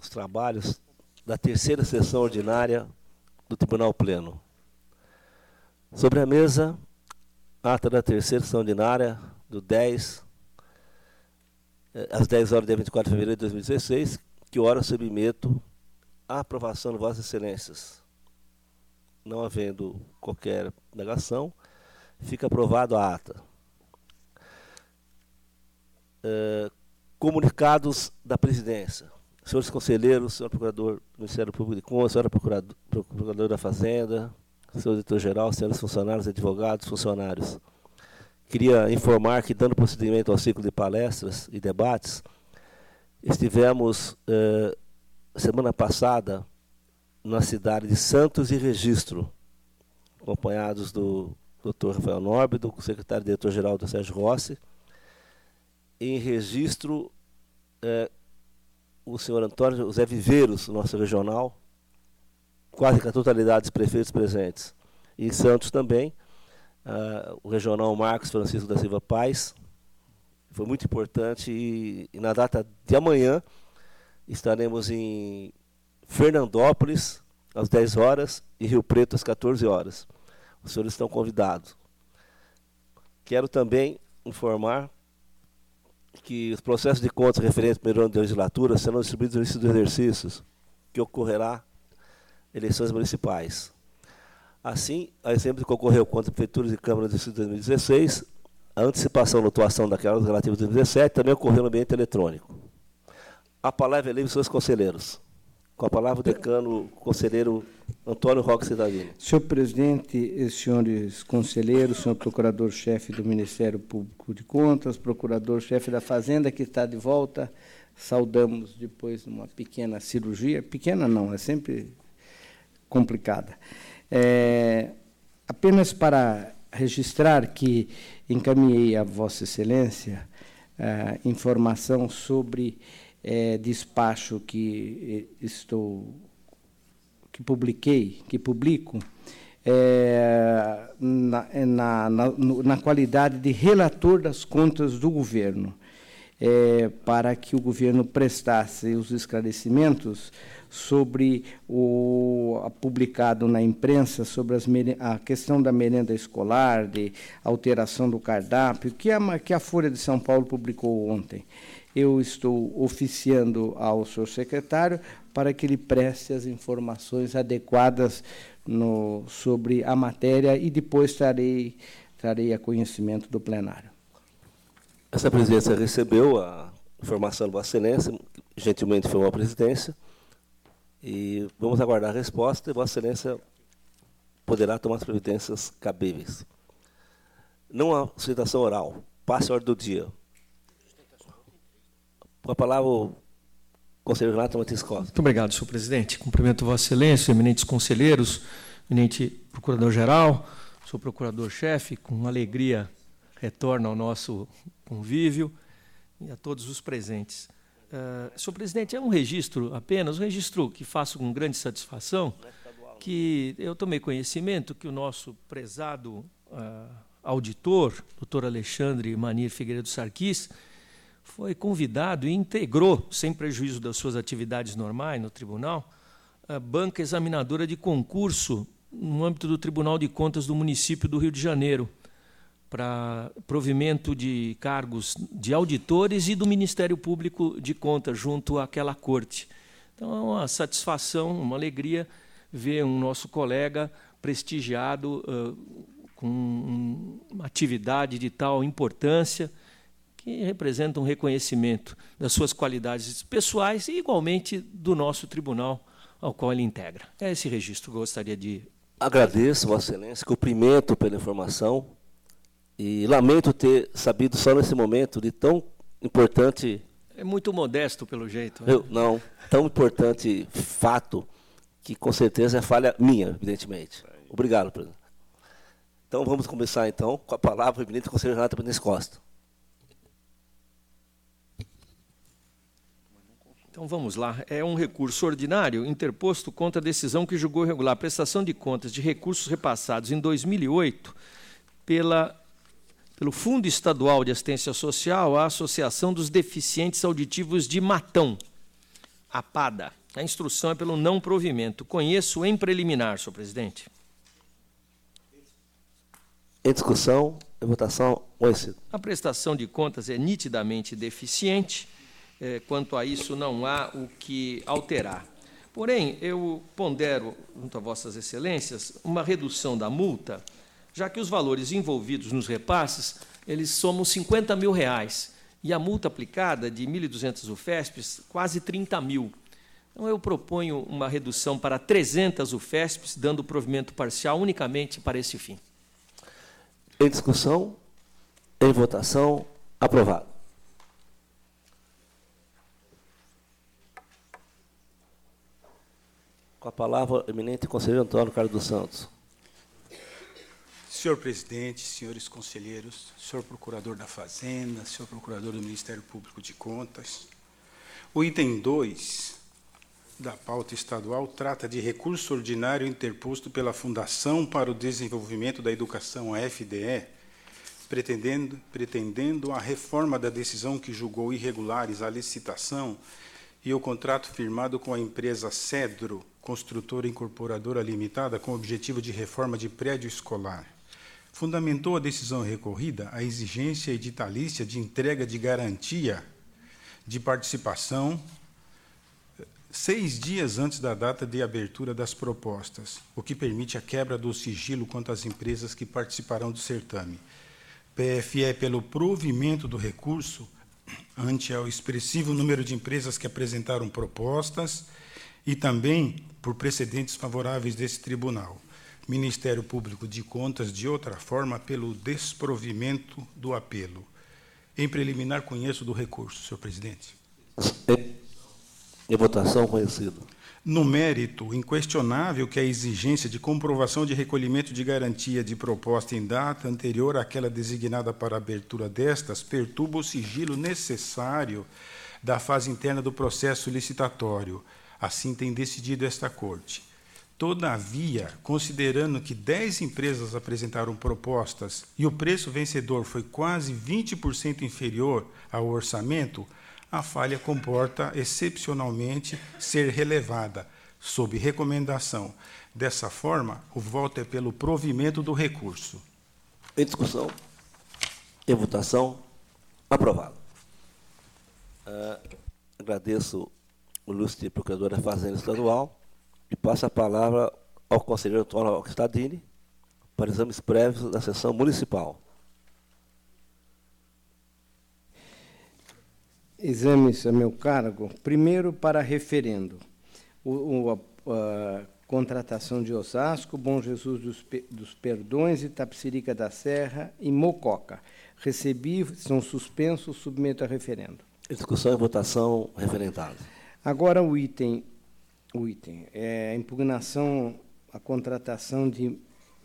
os trabalhos da terceira sessão ordinária do Tribunal Pleno. Sobre a mesa, ata da terceira sessão ordinária às 10 horas do dia 24 de fevereiro de 2016, que ora submeto à aprovação de Vossas Excelências. Não havendo qualquer negação, fica aprovado a ata. Comunicados da presidência. Senhores conselheiros, senhor procurador do Ministério Público de Contas, senhora procuradora da Fazenda, senhor diretor-geral, senhores funcionários, advogados, funcionários. Queria informar que, dando procedimento ao ciclo de palestras e debates, estivemos, semana passada, na cidade de Santos e Registro, acompanhados do Dr. Rafael Norbe, do secretário diretor-geral do Sérgio Rossi. Em Registro, o senhor Antônio José Viveiros, nosso regional, quase que a totalidade dos prefeitos presentes. E em Santos também, o regional Marcos Francisco da Silva Paz, foi muito importante, e na data de amanhã estaremos em Fernandópolis, às 10 horas, e Rio Preto, às 14 horas. Os senhores estão convidados. Quero também informar que os processos de contas referentes ao primeiro ano da legislatura serão distribuídos no início dos exercícios, que ocorrerá eleições municipais. Assim, a exemplo do que ocorreu contra prefeituras e câmaras do exercício de 2016, a antecipação da atuação daquelas relativas de 2017 também ocorreu no ambiente eletrônico. A palavra é livre, senhores conselheiros. Com a palavra o decano, conselheiro Antônio Roque Cidadini. Senhor presidente, senhores conselheiros, senhor procurador-chefe do Ministério Público de Contas, procurador-chefe da Fazenda, que está de volta, saudamos depois de uma pequena cirurgia, pequena não, é sempre complicada. Apenas para registrar que encaminhei a Vossa Excelência informação sobre despacho que publico na qualidade de relator das contas do governo, para que o governo prestasse os esclarecimentos sobre publicado na imprensa sobre a questão da merenda escolar, de alteração do cardápio, que a Folha de São Paulo publicou ontem. Eu estou oficiando ao senhor secretário para que ele preste as informações adequadas sobre a matéria e depois trarei a conhecimento do plenário. Essa presidência recebeu a informação de Vossa Excelência, gentilmente informou a presidência, e vamos aguardar a resposta, e Vossa Excelência poderá tomar as providências cabíveis. Não há sustentação oral. Passe a ordem do dia. Com a palavra, o conselheiro Renato Martins Costa. Muito obrigado, senhor presidente. Cumprimento Vossa Excelência, eminentes conselheiros, eminente procurador-geral, senhor procurador-chefe, com alegria retorno ao nosso convívio e a todos os presentes. Senhor presidente, é um registro apenas, um registro que faço com grande satisfação, que eu tomei conhecimento que o nosso prezado auditor, doutor Alexandre Manir Figueiredo Sarquis, foi convidado e integrou, sem prejuízo das suas atividades normais no tribunal, a banca examinadora de concurso no âmbito do Tribunal de Contas do município do Rio de Janeiro, para provimento de cargos de auditores e do Ministério Público de Contas junto àquela corte. Então, é uma satisfação, uma alegria ver um nosso colega prestigiado com uma atividade de tal importância, que representa um reconhecimento das suas qualidades pessoais e, igualmente, do nosso tribunal ao qual ele integra. É esse registro que eu gostaria de... Agradeço, Vossa Excelência, cumprimento pela informação e lamento ter sabido só nesse momento de tão importante... É muito modesto, pelo jeito. Não, tão importante fato que, com certeza, é falha minha, evidentemente. Obrigado, presidente. Então, vamos começar, então, com a palavra do eminente conselheiro Renato Martins Costa. Então, vamos lá. É um recurso ordinário interposto contra a decisão que julgou regular a prestação de contas de recursos repassados em 2008 pelo Fundo Estadual de Assistência Social à Associação dos Deficientes Auditivos de Matão, APADA. A instrução é pelo não provimento. Conheço em preliminar, senhor presidente. Em discussão, em votação, conhecido. A prestação de contas é nitidamente deficiente. Quanto a isso, não há o que alterar. Porém, eu pondero, junto a vossas excelências, uma redução da multa, já que os valores envolvidos nos repasses, eles somam R$50 mil, e a multa aplicada de 1.200 UFESPs, quase 30 mil. Então, eu proponho uma redução para 300 UFESPs, dando provimento parcial unicamente para esse fim. Em discussão, em votação, aprovado. Com a palavra, eminente conselheiro Antônio Carlos dos Santos. Senhor presidente, senhores conselheiros, senhor procurador da Fazenda, senhor procurador do Ministério Público de Contas, o item 2 da pauta estadual trata de recurso ordinário interposto pela Fundação para o Desenvolvimento da Educação, a FDE, pretendendo a reforma da decisão que julgou irregulares a licitação e o contrato firmado com a empresa Cedro, Construtora Incorporadora Limitada, com o objetivo de reforma de prédio escolar. Fundamentou a decisão recorrida a exigência editalícia de entrega de garantia de participação 6 dias antes da data de abertura das propostas, o que permite a quebra do sigilo quanto às empresas que participarão do certame. PFE, pelo provimento do recurso, ante ao expressivo número de empresas que apresentaram propostas e também por precedentes favoráveis desse tribunal. Ministério Público de Contas, de outra forma, pelo desprovimento do apelo. Em preliminar, conheço do recurso, senhor presidente. Em votação, conhecido. No mérito, inquestionável que a exigência de comprovação de recolhimento de garantia de proposta em data anterior àquela designada para a abertura destas perturba o sigilo necessário da fase interna do processo licitatório. Assim tem decidido esta Corte. Todavia, considerando que 10 empresas apresentaram propostas e o preço vencedor foi quase 20% inferior ao orçamento, a falha comporta excepcionalmente ser relevada, sob recomendação. Dessa forma, o voto é pelo provimento do recurso. Em discussão, em votação, aprovado. Agradeço o ilustre procurador da Fazenda Estadual e passo a palavra ao conselheiro Antônio Alquistadini para exames prévios da sessão municipal. Exames a meu cargo. Primeiro, para referendo. A contratação de Osasco, Bom Jesus dos Perdões, Itapecerica da Serra e Mococa. Recebi, são suspensos, submeto a referendo. Em discussão e votação, referendado. Agora o item é a impugnação, a contratação de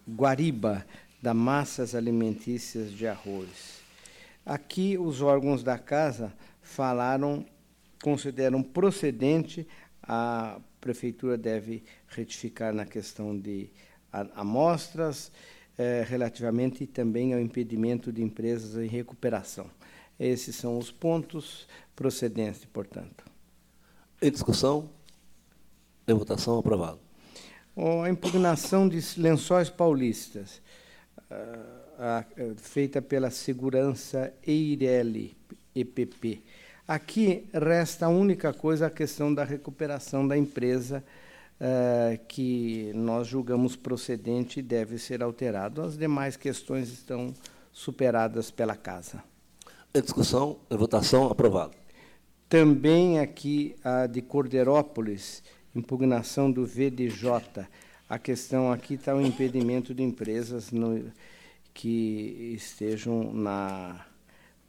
Guariba, da Massas Alimentícias de Arroz. Aqui, os órgãos da Casa consideram procedente, a Prefeitura deve retificar na questão de amostras, relativamente também ao impedimento de empresas em recuperação. Esses são os pontos procedentes, portanto. Em discussão, em votação, aprovado. A impugnação de Lençóis Paulistas, feita pela Segurança Eireli, EPP. Aqui resta a única coisa, a questão da recuperação da empresa, que nós julgamos procedente e deve ser alterado. As demais questões estão superadas pela Casa. Em discussão, em votação, aprovado. Também aqui a de Corderópolis, impugnação do VDJ. A questão aqui está o impedimento de empresas que estejam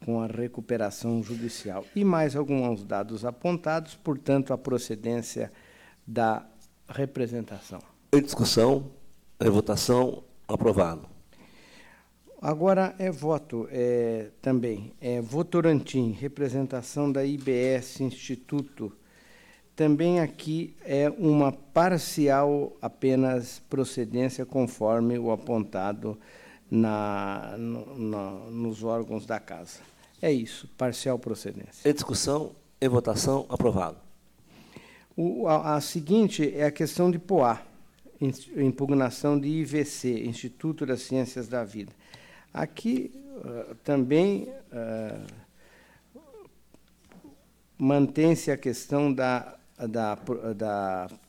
com a recuperação judicial. E mais alguns dados apontados, portanto, a procedência da representação. Em discussão, em votação, aprovado. Agora voto também. Votorantim, representação da IBS Instituto. Também aqui é uma parcial apenas procedência conforme o apontado nos órgãos da Casa. É isso, parcial procedência. Em discussão, em votação, aprovado. A seguinte é a questão de POA, impugnação de IVC, Instituto das Ciências da Vida. Aqui também mantém-se a questão da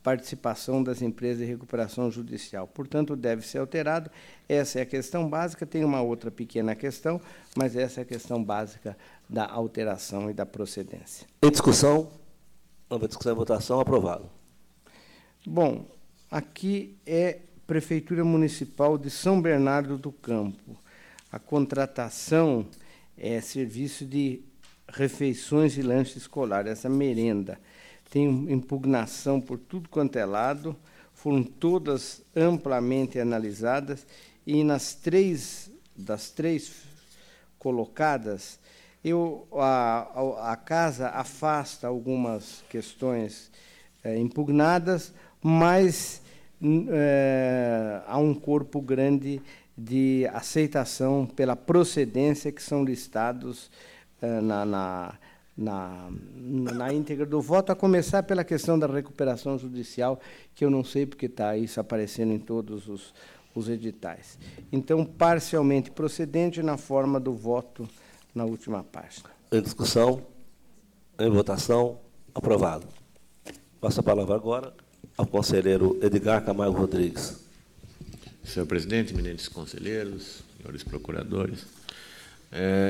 participação das empresas em recuperação judicial. Portanto, deve ser alterado. Essa é a questão básica. Tem uma outra pequena questão, mas essa é a questão básica da alteração e da procedência. Em discussão? Nova discussão e votação. Aprovado. Bom, aqui é Prefeitura Municipal de São Bernardo do Campo. A contratação é serviço de refeições e lanche escolar, essa merenda. Tem impugnação por tudo quanto é lado, foram todas amplamente analisadas, e das três colocadas, a casa afasta algumas questões impugnadas, mas há um corpo grande de aceitação pela procedência que são listados na íntegra do voto, a começar pela questão da recuperação judicial, que eu não sei porque está isso aparecendo em todos os editais. Então, parcialmente procedente na forma do voto na última página. Em discussão, em votação, aprovado. Passo a palavra agora ao conselheiro Edgar Camargo Rodrigues. Senhor presidente, eminentes conselheiros, senhores procuradores,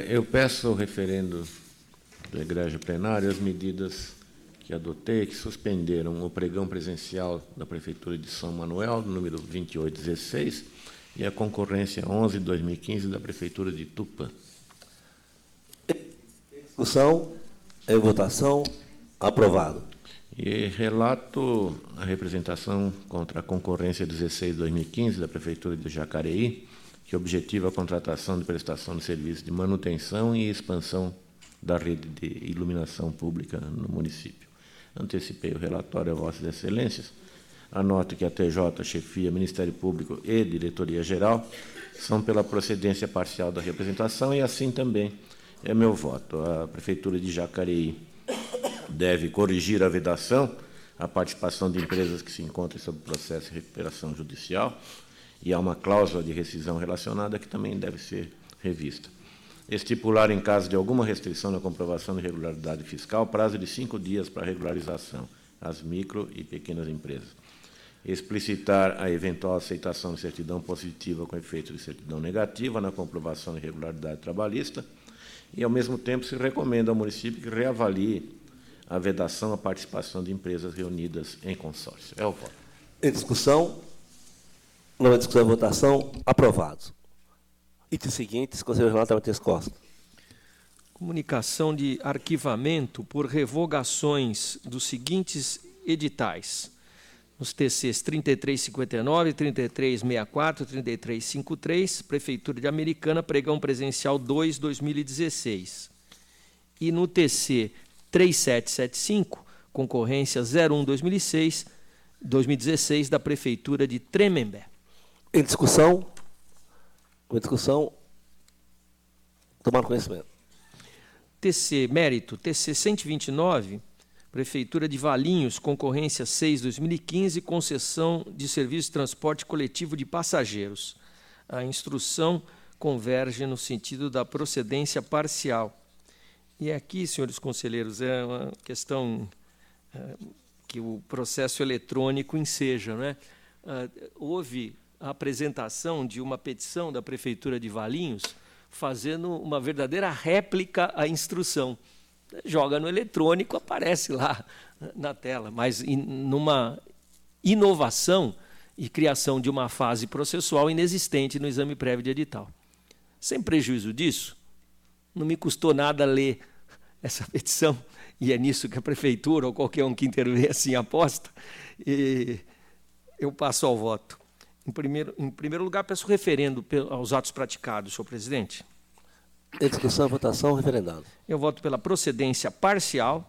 eu peço ao referendo do egrégio plenário as medidas que adotei, que suspenderam o pregão presencial da Prefeitura de São Manuel, número 2816, e a concorrência 11/2015 da Prefeitura de Tupã. Discussão, em votação, aprovado. E relato a representação contra a concorrência 16/2015 da Prefeitura de Jacareí, que objetiva a contratação de prestação de serviços de manutenção e expansão da rede de iluminação pública no município. Antecipei o relatório a Vossas Excelências. Anoto que a TJ, Chefia, Ministério Público e Diretoria-Geral são pela procedência parcial da representação, e assim também é meu voto. A Prefeitura de Jacareí deve corrigir a vedação à participação de empresas que se encontram sob processo de recuperação judicial, e há uma cláusula de rescisão relacionada que também deve ser revista. Estipular, em caso de alguma restrição na comprovação de regularidade fiscal, prazo de 5 dias para regularização às micro e pequenas empresas. Explicitar a eventual aceitação de certidão positiva com efeito de certidão negativa na comprovação de regularidade trabalhista, e, ao mesmo tempo, se recomenda ao município que reavalie a vedação à participação de empresas reunidas em consórcio. É o voto. Em discussão, nova discussão e votação, aprovado. Item seguinte, conselheiro Renato Martins Costa. Comunicação de arquivamento por revogações dos seguintes editais. Nos TCs 3359, 3364, 3353, Prefeitura de Americana, pregão presencial 2/2016. E no TC 3775, concorrência 01/2016, da Prefeitura de Tremembé. Em discussão, tomar conhecimento. TC Mérito, TC 129, Prefeitura de Valinhos, concorrência 6/2015, concessão de serviço de transporte coletivo de passageiros. A instrução converge no sentido da procedência parcial. E aqui, senhores conselheiros, é uma questão que o processo eletrônico enseja, né? Houve a apresentação de uma petição da Prefeitura de Valinhos fazendo uma verdadeira réplica à instrução. Joga no eletrônico, aparece lá na tela, mas numa inovação e criação de uma fase processual inexistente no exame prévio de edital. Sem prejuízo disso, não me custou nada ler essa petição, e é nisso que a Prefeitura ou qualquer um que intervém assim aposta, e eu passo ao voto. Em primeiro lugar, peço referendo aos atos praticados, senhor presidente. Em discussão, votação, referendado. Eu voto pela procedência parcial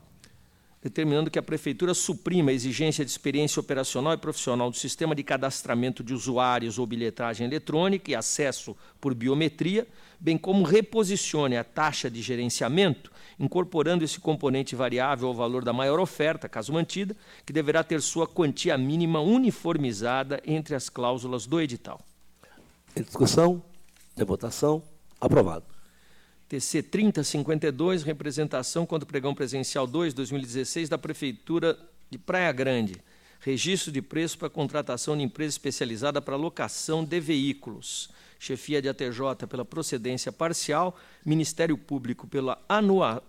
determinando que a Prefeitura suprima a exigência de experiência operacional e profissional do sistema de cadastramento de usuários ou bilhetagem eletrônica e acesso por biometria, bem como reposicione a taxa de gerenciamento, incorporando esse componente variável ao valor da maior oferta, caso mantida, que deverá ter sua quantia mínima uniformizada entre as cláusulas do edital. Em discussão, em votação, aprovado. TC 3052, representação contra o pregão presencial 2, 2016, da Prefeitura de Praia Grande. Registro de preço para contratação de empresa especializada para locação de veículos. Chefia de ATJ pela procedência parcial, Ministério Público pela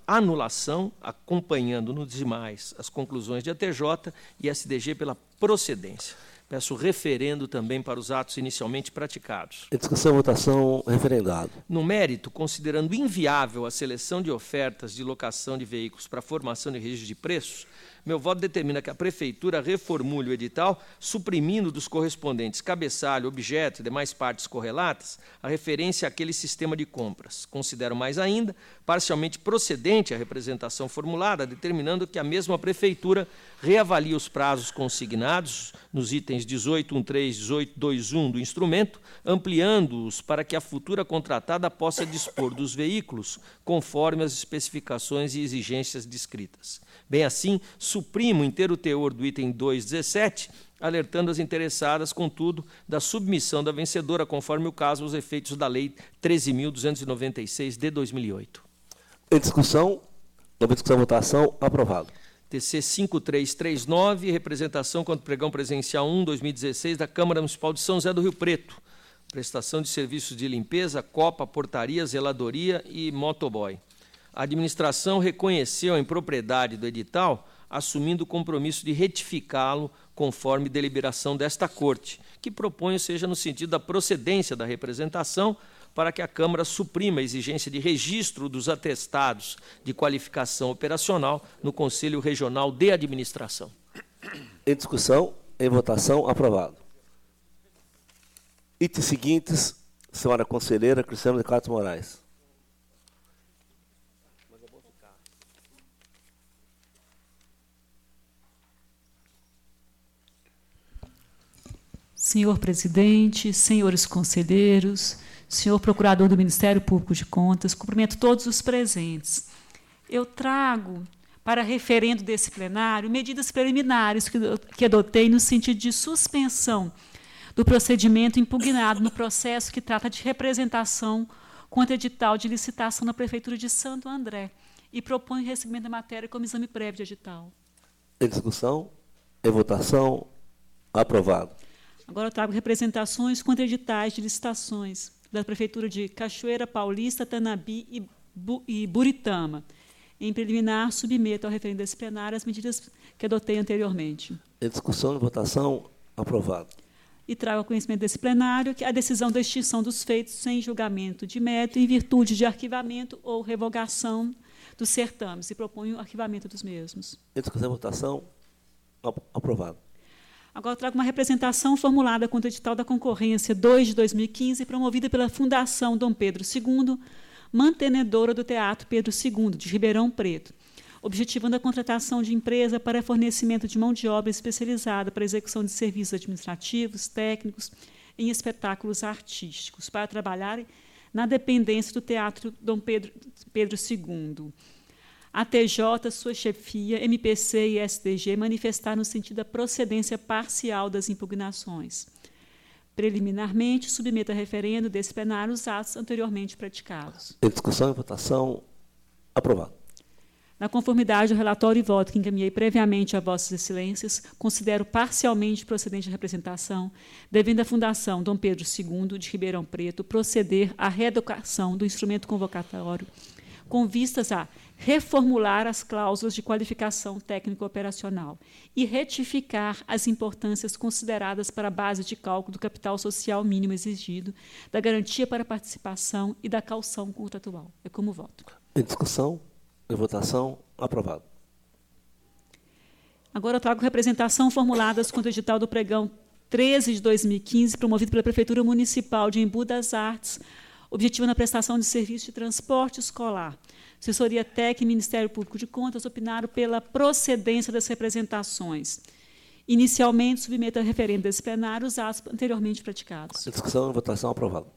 anulação, acompanhando nos demais as conclusões de ATJ e SDG pela procedência. Peço referendo também para os atos inicialmente praticados. Em discussão e votação, referendado. No mérito, considerando inviável a seleção de ofertas de locação de veículos para formação de registro de preços, meu voto determina que a Prefeitura reformule o edital, suprimindo dos correspondentes cabeçalho, objeto e demais partes correlatas a referência àquele sistema de compras. Considero mais ainda parcialmente procedente a representação formulada, determinando que a mesma Prefeitura reavalie os prazos consignados nos itens 18.13 e 18.21 do instrumento, ampliando-os para que a futura contratada possa dispor dos veículos conforme as especificações e exigências descritas. Bem assim, suprimo o inteiro teor do item 2.17, alertando as interessadas, contudo, da submissão da vencedora, conforme o caso, aos efeitos da Lei 13.296 de 2008. Em discussão e votação, aprovado. TC 5339, representação contra o pregão presencial 1, 2016, da Câmara Municipal de São José do Rio Preto. Prestação de serviços de limpeza, copa, portaria, zeladoria e motoboy. A administração reconheceu a impropriedade do edital, assumindo o compromisso de retificá-lo conforme deliberação desta Corte, que proponho seja no sentido da procedência da representação, para que a Câmara suprima a exigência de registro dos atestados de qualificação operacional no Conselho Regional de Administração. Em discussão, em votação, aprovado. Itens seguintes, senhora conselheira Cristiana de Carlos Moraes. Senhor presidente, senhores conselheiros, senhor procurador do Ministério Público de Contas, cumprimento todos os presentes. Eu trago para referendo desse plenário medidas preliminares que adotei no sentido de suspensão do procedimento impugnado no processo que trata de representação contra edital de licitação na Prefeitura de Santo André e proponho recebimento da matéria como exame prévio de edital. Em discussão, em votação, aprovado. Agora eu trago representações contra editais de licitações da Prefeitura de Cachoeira Paulista, Tanabi e Buritama. Em preliminar, submeto ao referendo desse plenário as medidas que adotei anteriormente. Em discussão e votação, aprovado. E trago ao conhecimento desse plenário que a decisão da extinção dos feitos sem julgamento de mérito em virtude de arquivamento ou revogação dos certames e proponho o arquivamento dos mesmos. Em discussão e votação, aprovado. Agora trago uma representação formulada contra o edital da concorrência 2 de 2015, promovida pela Fundação Dom Pedro II, mantenedora do Teatro Pedro II, de Ribeirão Preto, objetivando a contratação de empresa para fornecimento de mão de obra especializada para execução de serviços administrativos, técnicos, em espetáculos artísticos, para trabalharem na dependência do Teatro Dom Pedro II. A TJ, sua chefia, MPC e SDG manifestaram no sentido da procedência parcial das impugnações. Preliminarmente, submeto a referendo desse plenário os atos anteriormente praticados. Em discussão e votação, aprovado. Na conformidade ao relatório e voto que encaminhei previamente a vossas excelências, considero parcialmente procedente a representação, devendo a Fundação Dom Pedro II, de Ribeirão Preto, proceder à reeducação do instrumento convocatório, com vistas a reformular as cláusulas de qualificação técnico-operacional e retificar as importâncias consideradas para a base de cálculo do capital social mínimo exigido, da garantia para a participação e da caução contratual. É como voto. Em discussão, em votação, aprovado. Agora eu trago representação formuladas contra o edital do pregão 13 de 2015, promovido pela Prefeitura Municipal de Embu das Artes, objetivando a prestação de serviço de transporte escolar. Assessoria Técnica e Ministério Público de Contas opinaram pela procedência das representações. Inicialmente, submeto a referendo desse plenário os atos anteriormente praticados. Discussão e votação aprovado.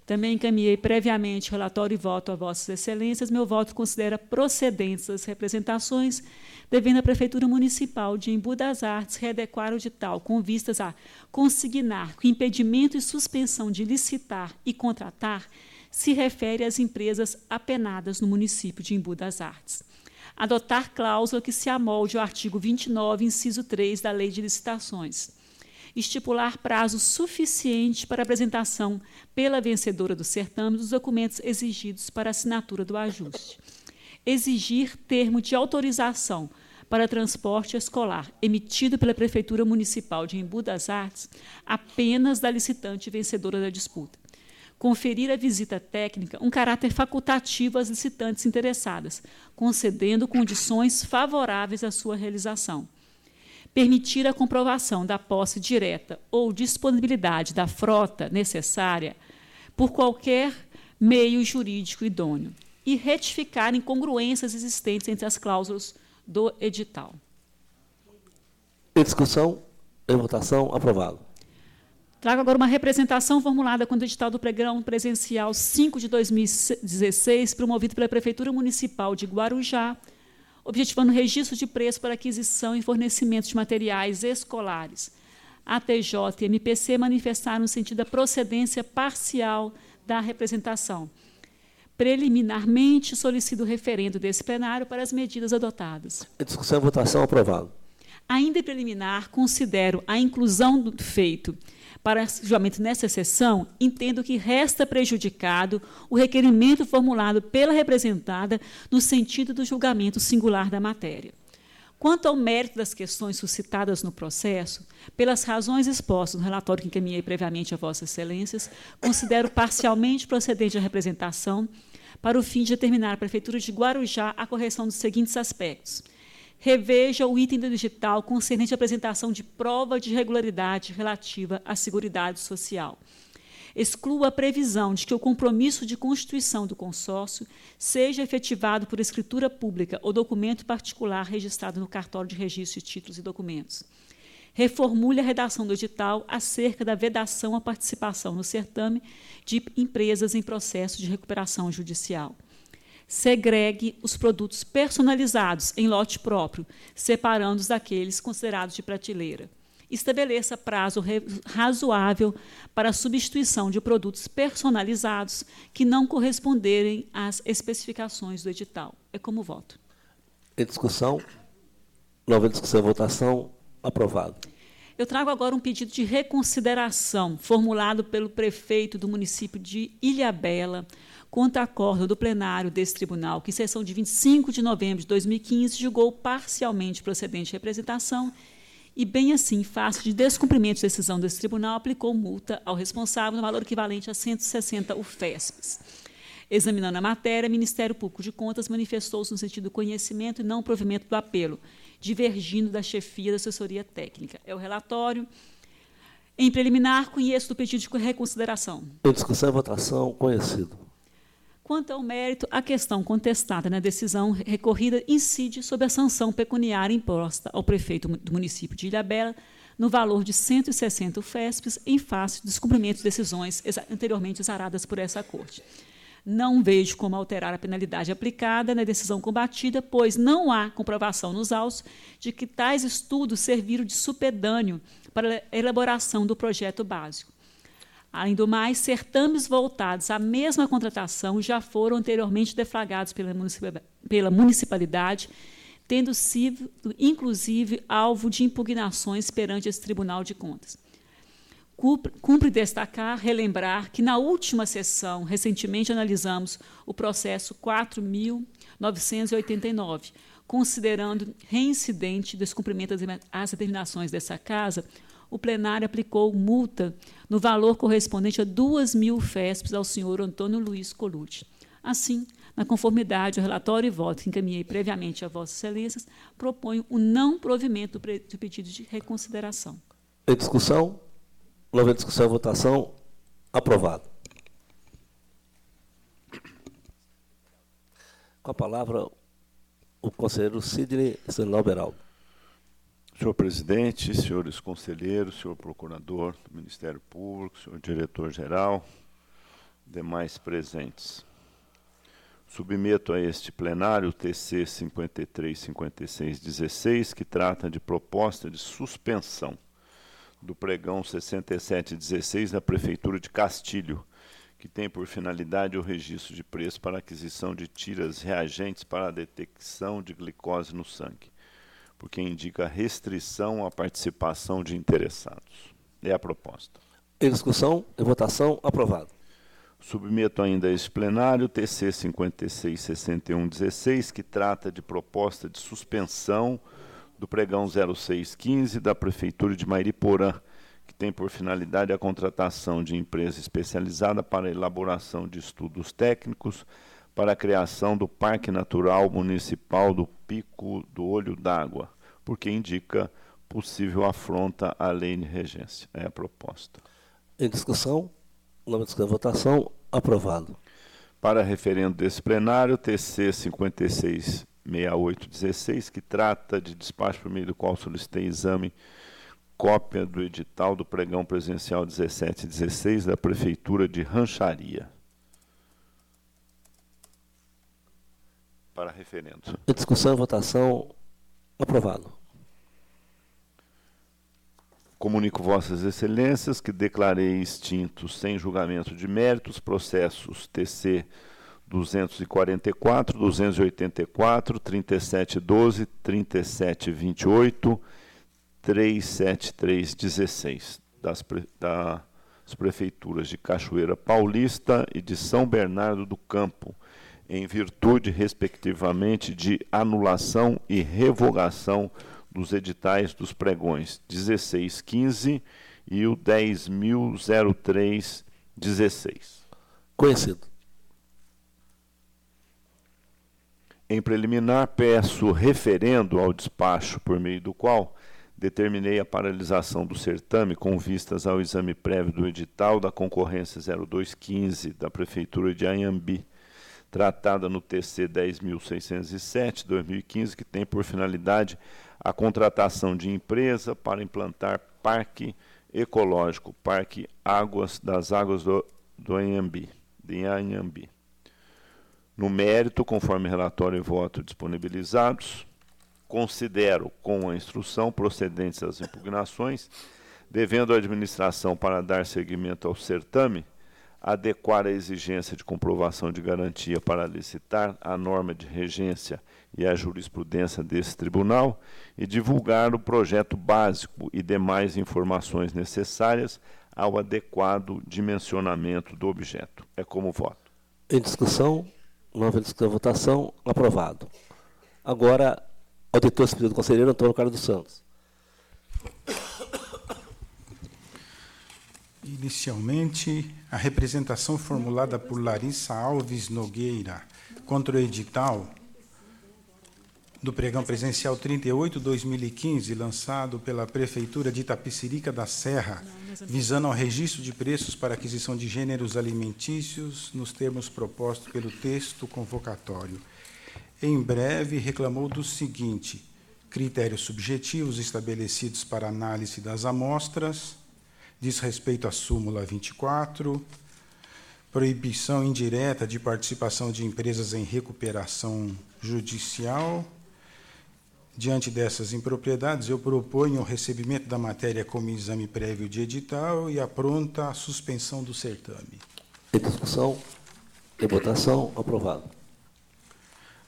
Também encaminhei previamente relatório e voto a Vossas Excelências. Meu voto considera procedentes as representações, devendo a Prefeitura Municipal de Embu das Artes readequar o edital com vistas a consignar que o impedimento e suspensão de licitar e contratar se refere às empresas apenadas no município de Embu das Artes. Adotar cláusula que se amolde ao artigo 29, inciso 3 da Lei de Licitações. Estipular prazo suficiente para apresentação pela vencedora do certame dos documentos exigidos para assinatura do ajuste. Exigir termo de autorização para transporte escolar emitido pela Prefeitura Municipal de Embu das Artes apenas da licitante vencedora da disputa. Conferir à visita técnica um caráter facultativo às licitantes interessadas, concedendo condições favoráveis à sua realização. Permitir a comprovação da posse direta ou disponibilidade da frota necessária por qualquer meio jurídico idôneo e retificar incongruências existentes entre as cláusulas do edital. Em discussão, em votação, aprovado. Trago agora uma representação formulada com o edital do Pregão Presencial 5 de 2016, promovido pela Prefeitura Municipal de Guarujá, objetivando o registro de preço para aquisição e fornecimento de materiais escolares. A TJ e MPC manifestaram no sentido da procedência parcial da representação. Preliminarmente, solicito o referendo desse plenário para as medidas adotadas. Em discussão e votação, aprovado. Ainda em preliminar, considero a inclusão do feito para julgamento nessa sessão, entendo que resta prejudicado o requerimento formulado pela representada no sentido do julgamento singular da matéria. Quanto ao mérito das questões suscitadas no processo, pelas razões expostas no relatório que encaminhei previamente a Vossas Excelências, considero parcialmente procedente a representação para o fim de determinar à Prefeitura de Guarujá a correção dos seguintes aspectos. Reveja o item do digital concernente à apresentação de prova de regularidade relativa à Seguridade Social. Exclua a previsão de que o compromisso de constituição do consórcio seja efetivado por escritura pública ou documento particular registrado no cartório de registro de títulos e documentos. Reformule a redação do edital acerca da vedação à participação no certame de empresas em processo de recuperação judicial. Segregue os produtos personalizados em lote próprio, separando-os daqueles considerados de prateleira. Estabeleça prazo razoável para a substituição de produtos personalizados que não corresponderem às especificações do edital. É como voto. Em discussão, nova discussão e votação, aprovado. Eu trago agora um pedido de reconsideração formulado pelo prefeito do município de Ilhabela, contra acordo do plenário desse tribunal, que, em sessão de 25 de novembro de 2015, julgou parcialmente procedente de representação e, bem assim, em face de descumprimento de decisão desse tribunal, aplicou multa ao responsável no valor equivalente a 160 UFESPs. Examinando a matéria, o Ministério Público de Contas manifestou-se no sentido do conhecimento e não provimento do apelo, divergindo da chefia da assessoria técnica. É o relatório. Em preliminar, conheço do pedido de reconsideração. Em discussão e votação, conhecido. Quanto ao mérito, a questão contestada na decisão recorrida incide sobre a sanção pecuniária imposta ao prefeito do município de Ilhabela no valor de 160 UFESPs em face do descumprimento de decisões anteriormente exaradas por essa Corte. Não vejo como alterar a penalidade aplicada na decisão combatida, pois não há comprovação nos autos de que tais estudos serviram de supedâneo para a elaboração do projeto básico. Além do mais, certames voltados à mesma contratação já foram anteriormente deflagrados pela municipalidade, tendo sido, inclusive, alvo de impugnações perante esse Tribunal de Contas. Cumpre destacar, relembrar que, na última sessão, recentemente analisamos o processo 4.989, considerando reincidente descumprimento às determinações dessa Casa, o plenário aplicou multa no valor correspondente a 2.000 UFESPs ao senhor Antônio Luiz Colucci. Assim, na conformidade ao relatório e voto que encaminhei previamente a Vossas Excelências, proponho o não provimento do pedido de reconsideração. Em discussão, nova discussão e votação, aprovado. Com a palavra, o conselheiro Sidney Stanislau Beraldo. Senhor presidente, senhores conselheiros, senhor procurador do Ministério Público, senhor diretor-geral, demais presentes. Submeto a este plenário o TC 535616, que trata de proposta de suspensão do pregão 6716 da Prefeitura de Castilho, que tem por finalidade o registro de preço para aquisição de tiras reagentes para a detecção de glicose no sangue, porque indica restrição à participação de interessados. É a proposta. Em discussão e votação, aprovado. Submeto ainda a este plenário o TC 566116, que trata de proposta de suspensão do pregão 0615 da Prefeitura de Mairiporã, que tem por finalidade a contratação de empresa especializada para a elaboração de estudos técnicos para a criação do Parque Natural Municipal do Pico do Olho d'Água, porque indica possível afronta à lei de regência. É a proposta. Em discussão, nome de votação, aprovado. Para referendo desse plenário, TC 566816, que trata de despacho por meio do qual solicitei exame, cópia do edital do pregão presencial 1716 da Prefeitura de Rancharia. Para referendo. Em discussão e votação, aprovado. Comunico Vossas Excelências que declarei extintos, sem julgamento de méritos, processos TC 244, 284, 3712, 3728, 37316 das prefeituras de Cachoeira Paulista e de São Bernardo do Campo, em virtude, respectivamente, de anulação e revogação dos editais dos pregões 1615 e o 10.00316. Conhecido. Em preliminar, peço referendo ao despacho por meio do qual determinei a paralisação do certame com vistas ao exame prévio do edital da concorrência 0215 da Prefeitura de Anhembi, tratada no TC 10.607/2015, que tem por finalidade a contratação de empresa para implantar parque ecológico, Parque das Águas do Anhembi, de Anhembi. No mérito, conforme relatório e voto disponibilizados, considero, com a instrução procedentes às impugnações, devendo a administração, para dar seguimento ao certame, adequar a exigência de comprovação de garantia para licitar a norma de regência e a jurisprudência desse tribunal e divulgar o projeto básico e demais informações necessárias ao adequado dimensionamento do objeto. É como voto. Em discussão, nova discussão, votação, aprovado. Agora, auditor superior do conselheiro Antônio Carlos dos Santos. Inicialmente, a representação formulada por Larissa Alves Nogueira contra o edital do pregão presencial 38/2015, lançado pela Prefeitura de Itapecerica da Serra, visando ao registro de preços para aquisição de gêneros alimentícios nos termos propostos pelo texto convocatório. Em breve, reclamou do seguinte: critérios subjetivos estabelecidos para análise das amostras, diz respeito à súmula 24, proibição indireta de participação de empresas em recuperação judicial. Diante dessas impropriedades, eu proponho o recebimento da matéria como exame prévio de edital e apronta a suspensão do certame. Em discussão e votação, aprovado.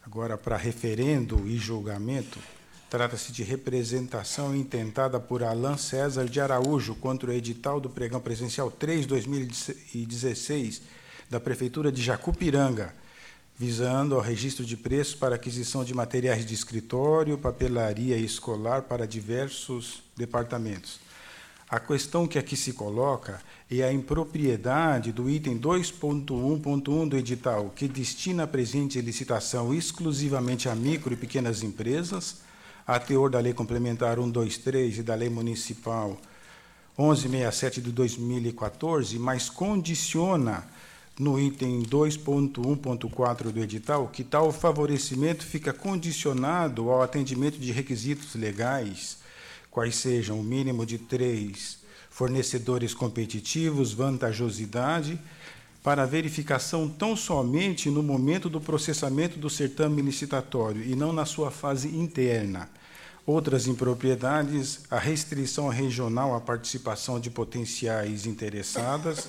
Agora, para referendo e julgamento, trata-se de representação intentada por Alan César de Araújo contra o edital do pregão presencial 3/2016 da Prefeitura de Jacupiranga, visando ao registro de preços para aquisição de materiais de escritório, papelaria escolar para diversos departamentos. A questão que aqui se coloca é a impropriedade do item 2.1.1 do edital, que destina a presente licitação exclusivamente a micro e pequenas empresas, a teor da Lei Complementar 123 e da Lei Municipal 1167 de 2014, mas condiciona no item 2.1.4 do edital, que tal favorecimento fica condicionado ao atendimento de requisitos legais, quais sejam o mínimo de 3 fornecedores competitivos, vantajosidade, para verificação tão somente no momento do processamento do certame licitatório e não na sua fase interna. Outras impropriedades, a restrição regional à participação de potenciais interessadas,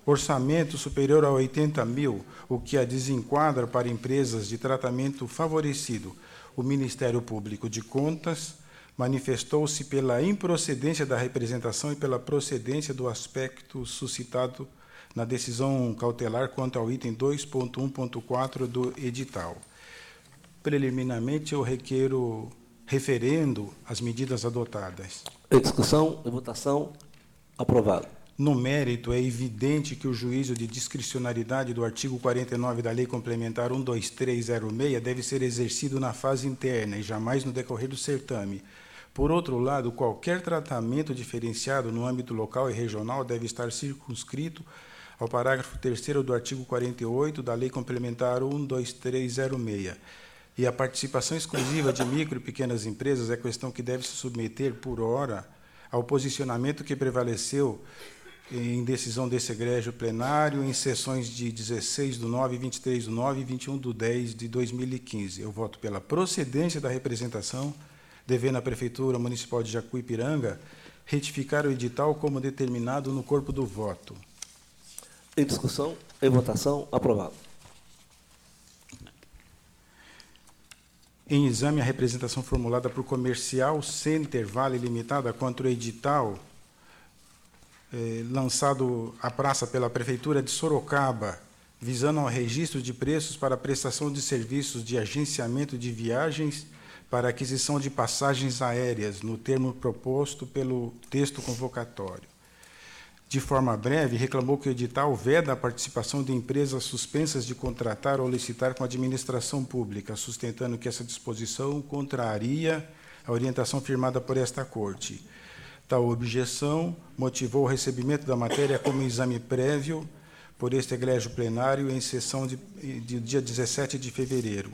orçamento superior a 80 mil, o que a desenquadra para empresas de tratamento favorecido. O Ministério Público de Contas manifestou-se pela improcedência da representação e pela procedência do aspecto suscitado na decisão cautelar quanto ao item 2.1.4 do edital. Preliminarmente, eu requeiro referendo às medidas adotadas. Em discussão e votação, aprovado. No mérito, é evidente que o juízo de discricionariedade do artigo 49 da Lei Complementar 12306 deve ser exercido na fase interna e jamais no decorrer do certame. Por outro lado, qualquer tratamento diferenciado no âmbito local e regional deve estar circunscrito ao parágrafo 3º do artigo 48 da Lei Complementar 12306. E a participação exclusiva de micro e pequenas empresas é questão que deve se submeter, por hora, ao posicionamento que prevaleceu em decisão desse egrégio plenário, em sessões de 16/9, 23/9 e 21/10 de 2015. Eu voto pela procedência da representação, devendo a Prefeitura Municipal de Jacuipiranga retificar o edital como determinado no corpo do voto. Em discussão, em votação, aprovado. Em exame, a representação formulada por Comercial Center Vale Limitada contra o edital lançado à praça pela Prefeitura de Sorocaba, visando ao registro de preços para a prestação de serviços de agenciamento de viagens para aquisição de passagens aéreas, no termo proposto pelo texto convocatório. De forma breve, reclamou que o edital veda a participação de empresas suspensas de contratar ou licitar com a administração pública, sustentando que essa disposição contraria a orientação firmada por esta Corte. Tal objeção motivou o recebimento da matéria como exame prévio por este egrégio plenário em sessão de dia 17 de fevereiro.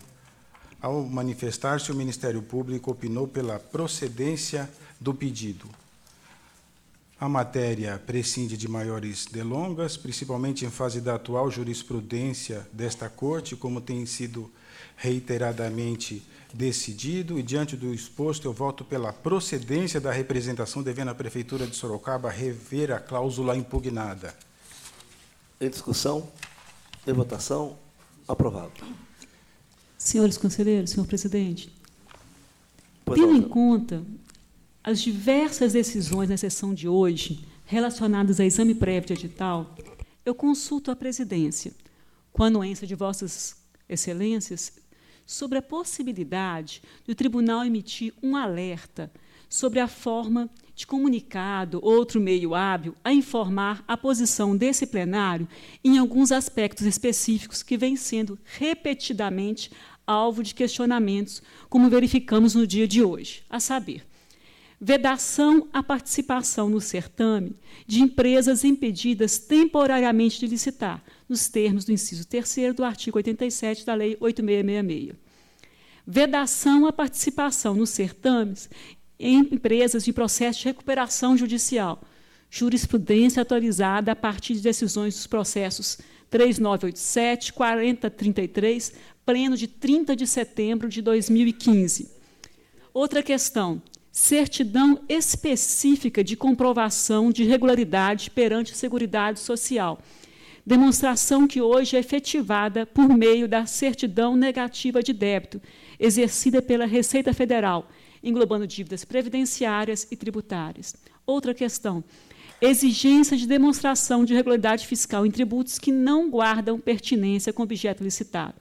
Ao manifestar-se, o Ministério Público opinou pela procedência do pedido. A matéria prescinde de maiores delongas, principalmente em face da atual jurisprudência desta Corte, como tem sido reiteradamente decidido, e diante do exposto, eu voto pela procedência da representação, devendo a Prefeitura de Sorocaba rever a cláusula impugnada. Em discussão, em votação, aprovado. Senhores conselheiros, senhor presidente, tendo em conta as diversas decisões na sessão de hoje relacionadas a exame prévio de edital, eu consulto a presidência, com a anuência de vossas excelências, sobre a possibilidade do tribunal emitir um alerta sobre a forma de comunicado, outro meio hábil, a informar a posição desse plenário em alguns aspectos específicos que vêm sendo repetidamente alvo de questionamentos, como verificamos no dia de hoje, a saber, vedação à participação no certame de empresas impedidas temporariamente de licitar, nos termos do inciso 3º do artigo 87 da Lei 8666. Vedação à participação nos certames em empresas de processo de recuperação judicial, jurisprudência atualizada a partir de decisões dos processos 3987, 4033, pleno de 30 de setembro de 2015. Outra questão, certidão específica de comprovação de regularidade perante a Seguridade Social, demonstração que hoje é efetivada por meio da certidão negativa de débito, exercida pela Receita Federal, englobando dívidas previdenciárias e tributárias. Outra questão, exigência de demonstração de regularidade fiscal em tributos que não guardam pertinência com objeto licitado.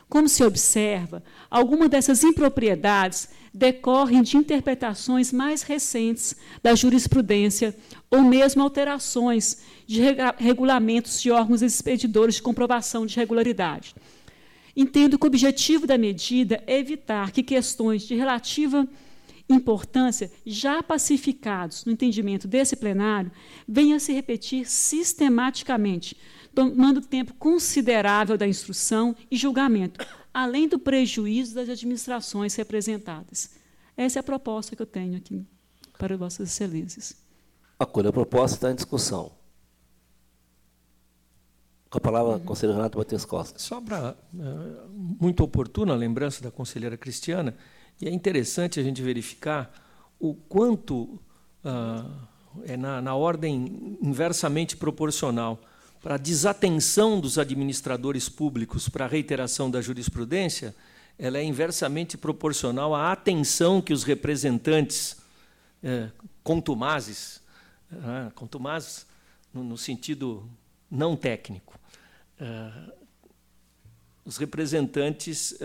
Como se observa, algumas dessas impropriedades decorrem de interpretações mais recentes da jurisprudência ou mesmo alterações de regulamentos de órgãos expedidores de comprovação de regularidade. Entendo que o objetivo da medida é evitar que questões de relativa importância, já pacificados no entendimento desse plenário, venham a se repetir sistematicamente, tomando tempo considerável da instrução e julgamento, além do prejuízo das administrações representadas. Essa é a proposta que eu tenho aqui para Vossas Excelências. Acolho a proposta, está em discussão. Com a palavra, conselheiro Renato Matheus Costa. Só para muito oportuna a lembrança da conselheira Cristiana, e é interessante a gente verificar o quanto é na ordem inversamente proporcional para a desatenção dos administradores públicos para a reiteração da jurisprudência, ela é inversamente proporcional à atenção que os representantes contumazes no sentido não técnico, os representantes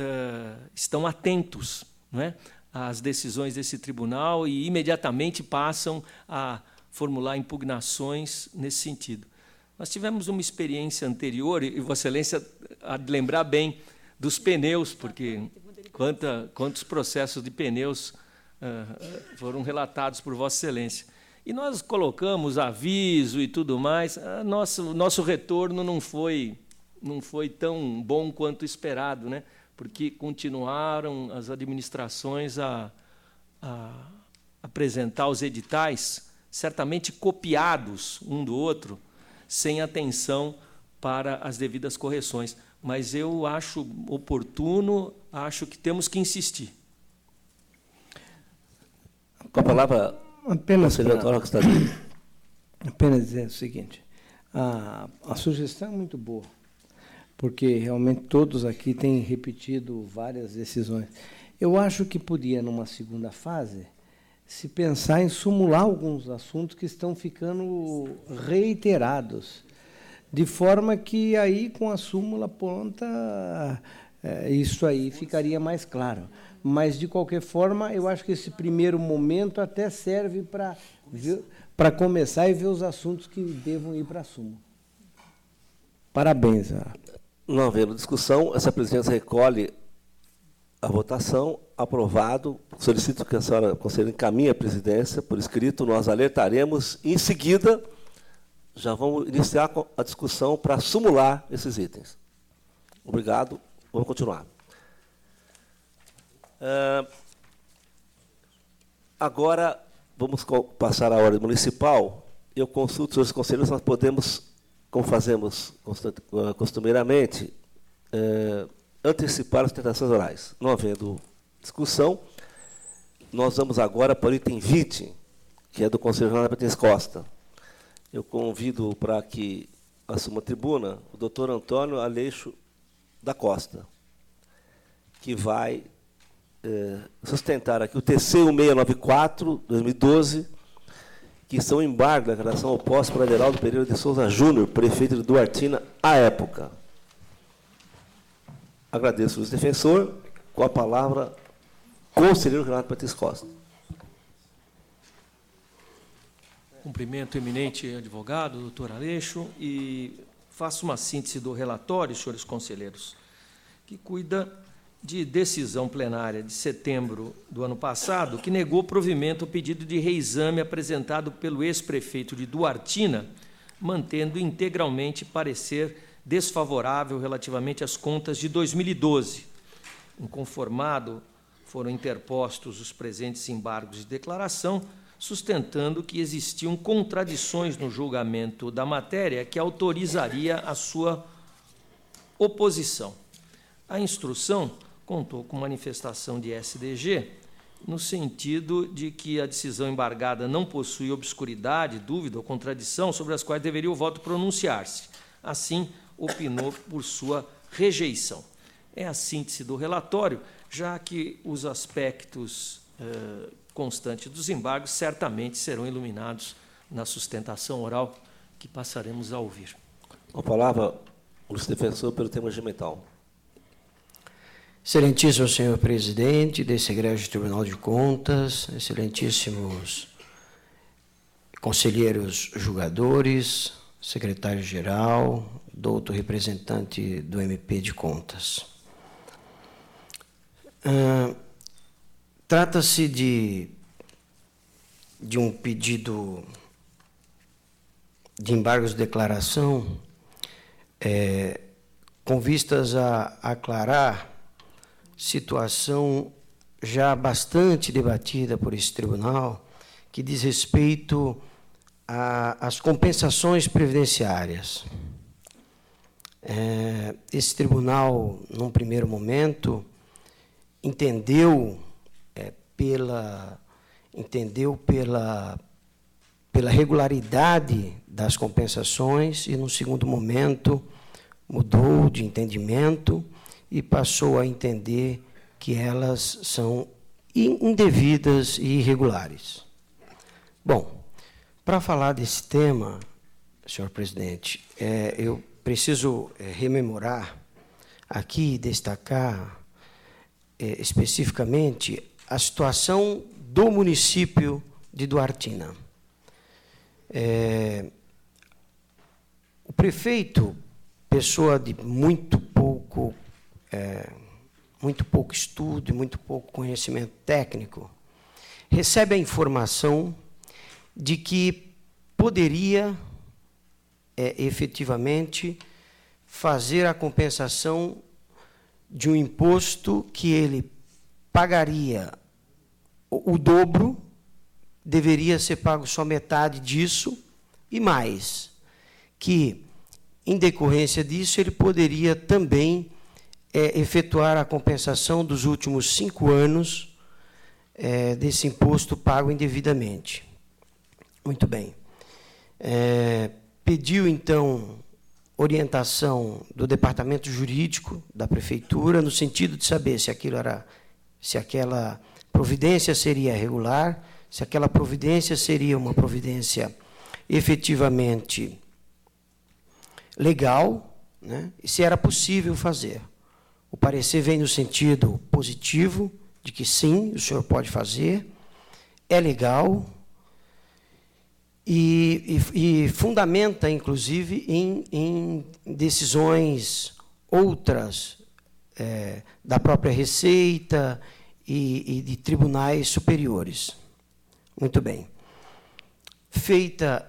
estão atentos, não é, às decisões desse tribunal e imediatamente passam a formular impugnações nesse sentido. Nós tivemos uma experiência anterior, e Vossa Excelência há de lembrar bem dos pneus, porque quantos processos de pneus foram relatados por Vossa Excelência. E nós colocamos aviso e tudo mais, nosso retorno não foi tão bom quanto esperado, né? Porque continuaram as administrações a apresentar os editais, certamente copiados um do outro, sem atenção para as devidas correções. Mas eu acho oportuno, acho que temos que insistir. Com a palavra, apenas dizer o seguinte, a sugestão é muito boa, porque realmente todos aqui têm repetido várias decisões. Eu acho que podia, numa segunda fase, se pensar em sumular alguns assuntos que estão ficando reiterados, de forma que aí, com a súmula pronta, isso aí ficaria mais claro. Mas, de qualquer forma, eu acho que esse primeiro momento até serve para começar e ver os assuntos que devam ir para a súmula. Parabéns. Não havendo discussão, essa presidência recolhe a votação. Aprovado. Solicito que a senhora conselheira encaminhe a presidência por escrito, nós alertaremos. Em seguida, já vamos iniciar a discussão para sumular esses itens. Obrigado. Vamos continuar. Agora, vamos passar à ordem municipal. Eu consulto, senhores conselheiros, nós podemos, como fazemos costumeiramente, antecipar as sustentações orais. Não havendo discussão, nós vamos agora para o item 20, que é do conselheiro Renato Matheus Costa. Eu convido para que assuma a tribuna o doutor Antônio Aleixo da Costa, que vai sustentar aqui o TC 1694, 2012, que são embargo da declaração oposta para Aderaldo Pereira de Souza Júnior, prefeito de Duartina, à época. Agradeço o defensor. Com a palavra, conselheiro Renato Matheus Costa. Cumprimento o eminente advogado, doutor Aleixo, e faço uma síntese do relatório, senhores conselheiros, que cuida de decisão plenária de setembro do ano passado, que negou provimento ao pedido de reexame apresentado pelo ex-prefeito de Duartina, mantendo integralmente parecer desfavorável relativamente às contas de 2012. Inconformado, foram interpostos os presentes embargos de declaração, sustentando que existiam contradições no julgamento da matéria que autorizaria a sua oposição. A instrução contou com manifestação de SDG, no sentido de que a decisão embargada não possui obscuridade, dúvida ou contradição sobre as quais deveria o voto pronunciar-se. Assim, opinou por sua rejeição. É a síntese do relatório, já que os aspectos constantes dos embargos certamente serão iluminados na sustentação oral que passaremos a ouvir. Com a palavra, o defensor pelo tema regimental. Excelentíssimo senhor presidente desse egrégio Tribunal de Contas, excelentíssimos conselheiros julgadores, secretário-geral, doutor representante do MP de Contas. Trata-se de de um pedido de embargos de declaração, com vistas a aclarar situação já bastante debatida por esse tribunal, que diz respeito às compensações previdenciárias. Esse tribunal, num primeiro momento, entendeu pela regularidade das compensações e, num segundo momento, mudou de entendimento e passou a entender que elas são indevidas e irregulares. Bom, para falar desse tema, senhor presidente, eu preciso rememorar aqui e destacar especificamente a situação do município de Duartina. O prefeito, pessoa de muito pouco estudo e muito pouco conhecimento técnico, recebe a informação de que poderia efetivamente fazer a compensação de um imposto que ele pagaria o dobro, deveria ser pago só metade disso, e mais, que, em decorrência disso, ele poderia também efetuar a compensação dos últimos 5 anos desse imposto pago indevidamente. Muito bem. Pediu, então, orientação do departamento jurídico da prefeitura, no sentido de saber se aquela providência seria regular, se aquela providência seria uma providência efetivamente legal, né, e se era possível fazer. O parecer vem no sentido positivo, de que sim, o senhor pode fazer, é legal, e fundamenta, inclusive, em decisões outras da própria Receita e de tribunais superiores. Muito bem. Feita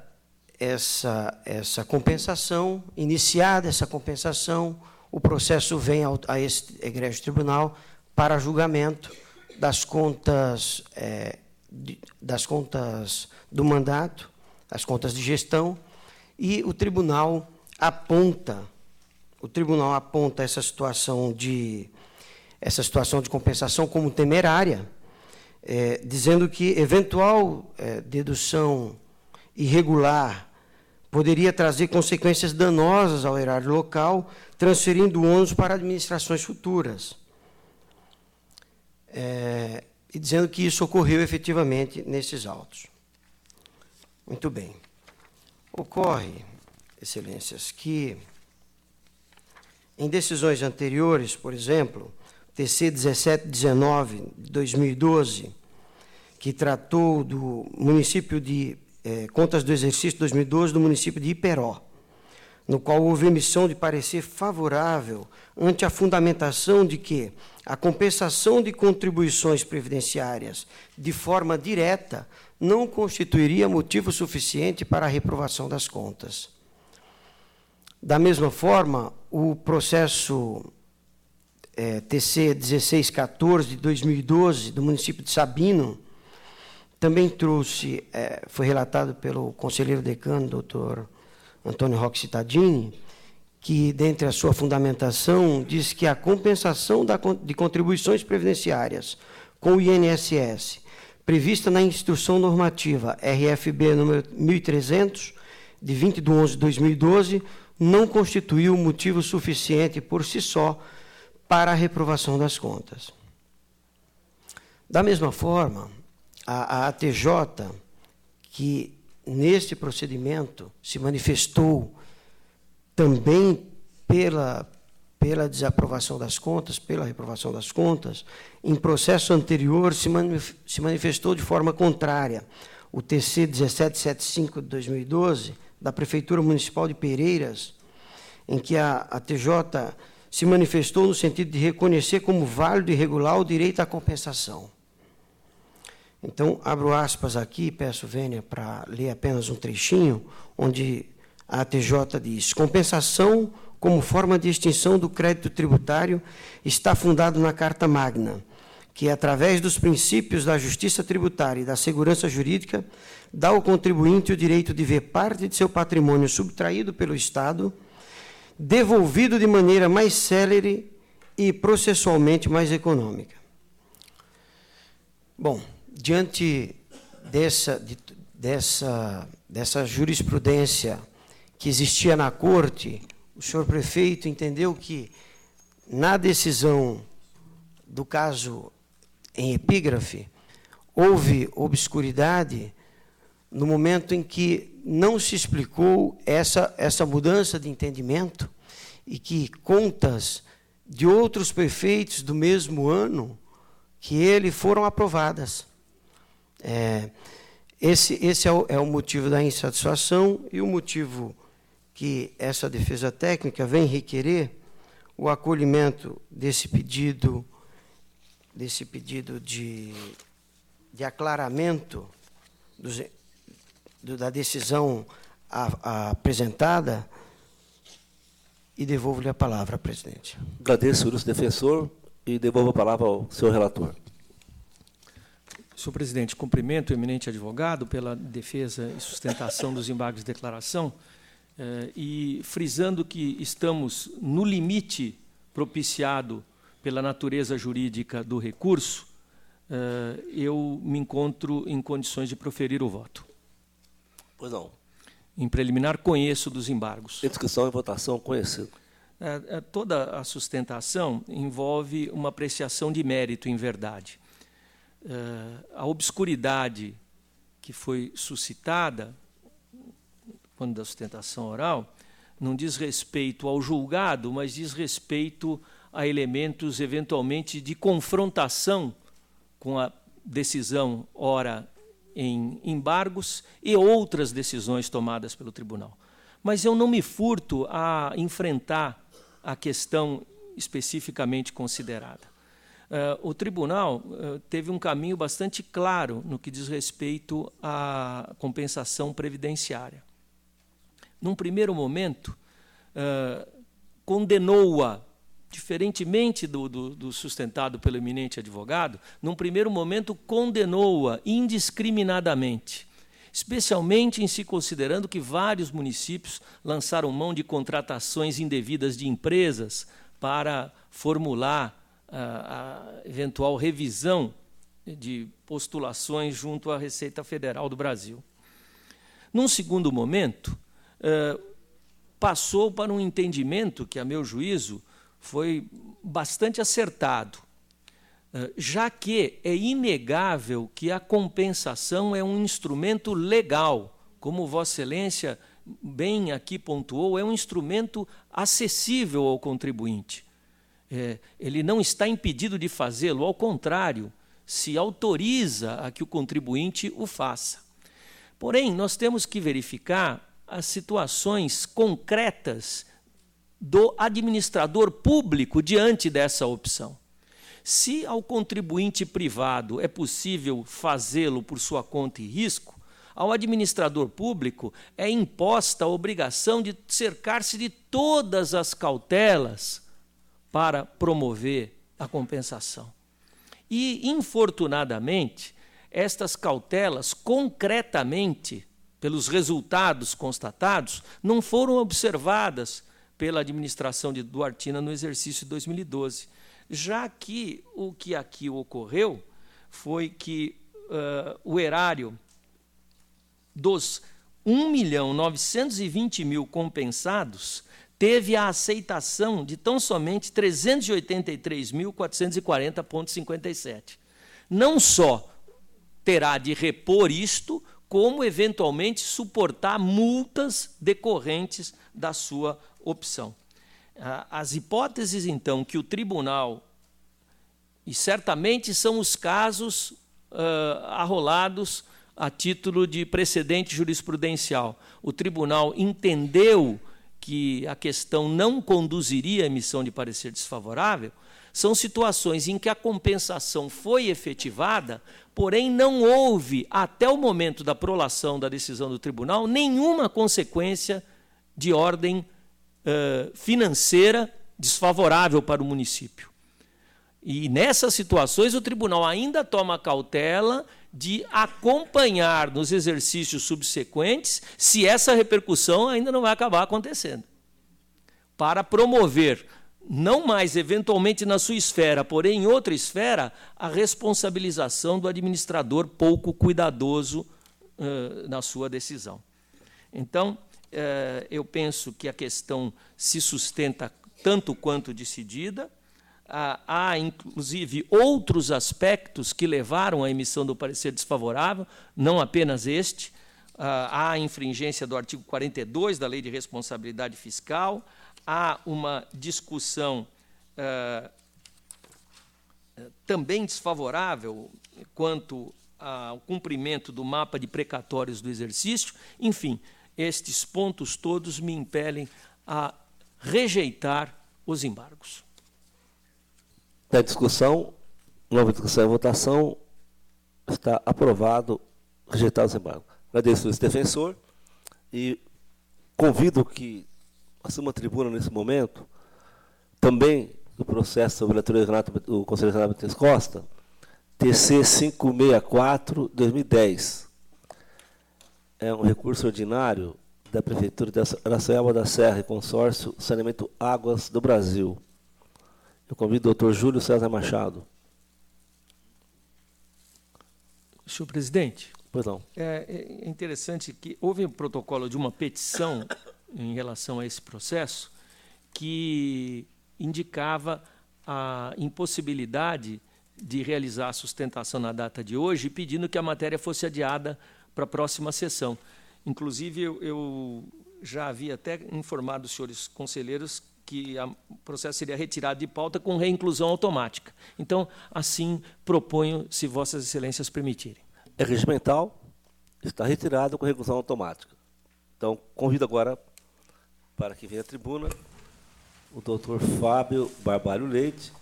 essa compensação, iniciada essa compensação, o processo vem a esse egrégio tribunal para julgamento das contas do mandato, as contas de gestão, e o tribunal aponta essa situação de compensação como temerária, dizendo que eventual dedução irregular poderia trazer consequências danosas ao erário local, transferindo o ônus para administrações futuras. E dizendo que isso ocorreu efetivamente nesses autos. Muito bem. Ocorre, excelências, que em decisões anteriores, por exemplo, TC 1719 de 2012, que tratou do município de contas do exercício 2012 do município de Iperó, no qual houve emissão de parecer favorável ante a fundamentação de que a compensação de contribuições previdenciárias de forma direta não constituiria motivo suficiente para a reprovação das contas. Da mesma forma, o processo TC 1614 de 2012 do município de Sabino também trouxe, foi relatado pelo conselheiro decano, doutor Antônio Roque Cittadini, que, dentre a sua fundamentação, diz que a compensação de contribuições previdenciárias com o INSS, prevista na Instrução Normativa RFB número 1300, de 20/11/2012, não constituiu motivo suficiente por si só para a reprovação das contas. Da mesma forma, a ATJ, que neste procedimento se manifestou também pela desaprovação das contas, pela reprovação das contas, em processo anterior se manifestou de forma contrária. O TC 1775 de 2012, da Prefeitura Municipal de Pereiras, em que a TJ se manifestou no sentido de reconhecer como válido e regular o direito à compensação. Então, abro aspas aqui, peço vênia para ler apenas um trechinho, onde a ATJ diz: compensação como forma de extinção do crédito tributário está fundado na Carta Magna, que, através dos princípios da justiça tributária e da segurança jurídica, dá ao contribuinte o direito de ver parte de seu patrimônio subtraído pelo Estado devolvido de maneira mais célere e processualmente mais econômica. Bom, diante dessa jurisprudência que existia na Corte, o senhor prefeito entendeu que, na decisão do caso em epígrafe, houve obscuridade no momento em que não se explicou essa mudança de entendimento e que contas de outros prefeitos do mesmo ano que ele foram aprovadas. Esse é o motivo da insatisfação e o motivo que essa defesa técnica vem requerer o acolhimento desse pedido de aclaramento da decisão apresentada, e devolvo-lhe a palavra, presidente. Agradeço, senhor defensor, e devolvo a palavra ao senhor relator. Senhor presidente, cumprimento o eminente advogado pela defesa e sustentação dos embargos de declaração, e frisando que estamos no limite propiciado pela natureza jurídica do recurso, eu me encontro em condições de proferir o voto. Pois não. Em preliminar, conheço dos embargos. Em discussão e votação, conhecido. Toda a sustentação envolve uma apreciação de mérito, em verdade. A obscuridade que foi suscitada, quando da sustentação oral, não diz respeito ao julgado, mas diz respeito a elementos, eventualmente, de confrontação com a decisão, ora em embargos, e outras decisões tomadas pelo tribunal. Mas eu não me furto a enfrentar a questão especificamente considerada. O tribunal teve um caminho bastante claro no que diz respeito à compensação previdenciária. Num primeiro momento, condenou-a, diferentemente do sustentado pelo eminente advogado, num primeiro momento condenou-a indiscriminadamente, especialmente em se considerando que vários municípios lançaram mão de contratações indevidas de empresas para formular a eventual revisão de postulações junto à Receita Federal do Brasil. Num segundo momento, passou para um entendimento que, a meu juízo, foi bastante acertado, já que é inegável que a compensação é um instrumento legal, como Vossa Excelência bem aqui pontuou, é um instrumento acessível ao contribuinte. Ele não está impedido de fazê-lo, ao contrário, se autoriza a que o contribuinte o faça. Porém, nós temos que verificar as situações concretas do administrador público diante dessa opção. Se ao contribuinte privado é possível fazê-lo por sua conta e risco, ao administrador público é imposta a obrigação de cercar-se de todas as cautelas para promover a compensação. E, infortunadamente, estas cautelas, concretamente, pelos resultados constatados, não foram observadas pela administração de Duartina no exercício de 2012, já que o que aqui ocorreu foi que o erário dos 1.920.000 compensados teve a aceitação de tão somente 383.440,57. Não só terá de repor isto, como, eventualmente, suportar multas decorrentes da sua opção. As hipóteses, então, que o tribunal, e certamente são os casos arrolados a título de precedente jurisprudencial, o tribunal entendeu que a questão não conduziria à emissão de parecer desfavorável, são situações em que a compensação foi efetivada, porém não houve, até o momento da prolação da decisão do tribunal, nenhuma consequência de ordem financeira desfavorável para o município. E nessas situações o tribunal ainda toma cautela de acompanhar nos exercícios subsequentes se essa repercussão ainda não vai acabar acontecendo, para promover, não mais eventualmente na sua esfera, porém em outra esfera, a responsabilização do administrador pouco cuidadoso na sua decisão. Então, eu penso que a questão se sustenta tanto quanto decidida. Há, inclusive, outros aspectos que levaram à emissão do parecer desfavorável, não apenas este. Há a infringência do artigo 42 da Lei de Responsabilidade Fiscal, há uma discussão também desfavorável quanto ao cumprimento do mapa de precatórios do exercício. Enfim, estes pontos todos me impelem a rejeitar os embargos. Na discussão, nova discussão e votação, está aprovado rejeitar os embargos. Agradeço esse defensor e convido que assuma a tribuna nesse momento, também do processo sobre a relatoria do conselheiro Renato Benes Costa, TC 564/2010. É um recurso ordinário da Prefeitura de Araçoiaba da Serra e Consórcio Saneamento Águas do Brasil. Eu convido o doutor Júlio César Machado. Senhor presidente, pois não. É interessante que houve um protocolo de uma petição em relação a esse processo que indicava a impossibilidade de realizar a sustentação na data de hoje, pedindo que a matéria fosse adiada para a próxima sessão. Inclusive, eu já havia até informado os senhores conselheiros que o processo seria retirado de pauta com reinclusão automática. Então, assim, proponho, se Vossas Excelências permitirem. É regimental, está retirado com reinclusão automática. Então, convido agora para que venha à tribuna o doutor Fábio Barbalho Leite,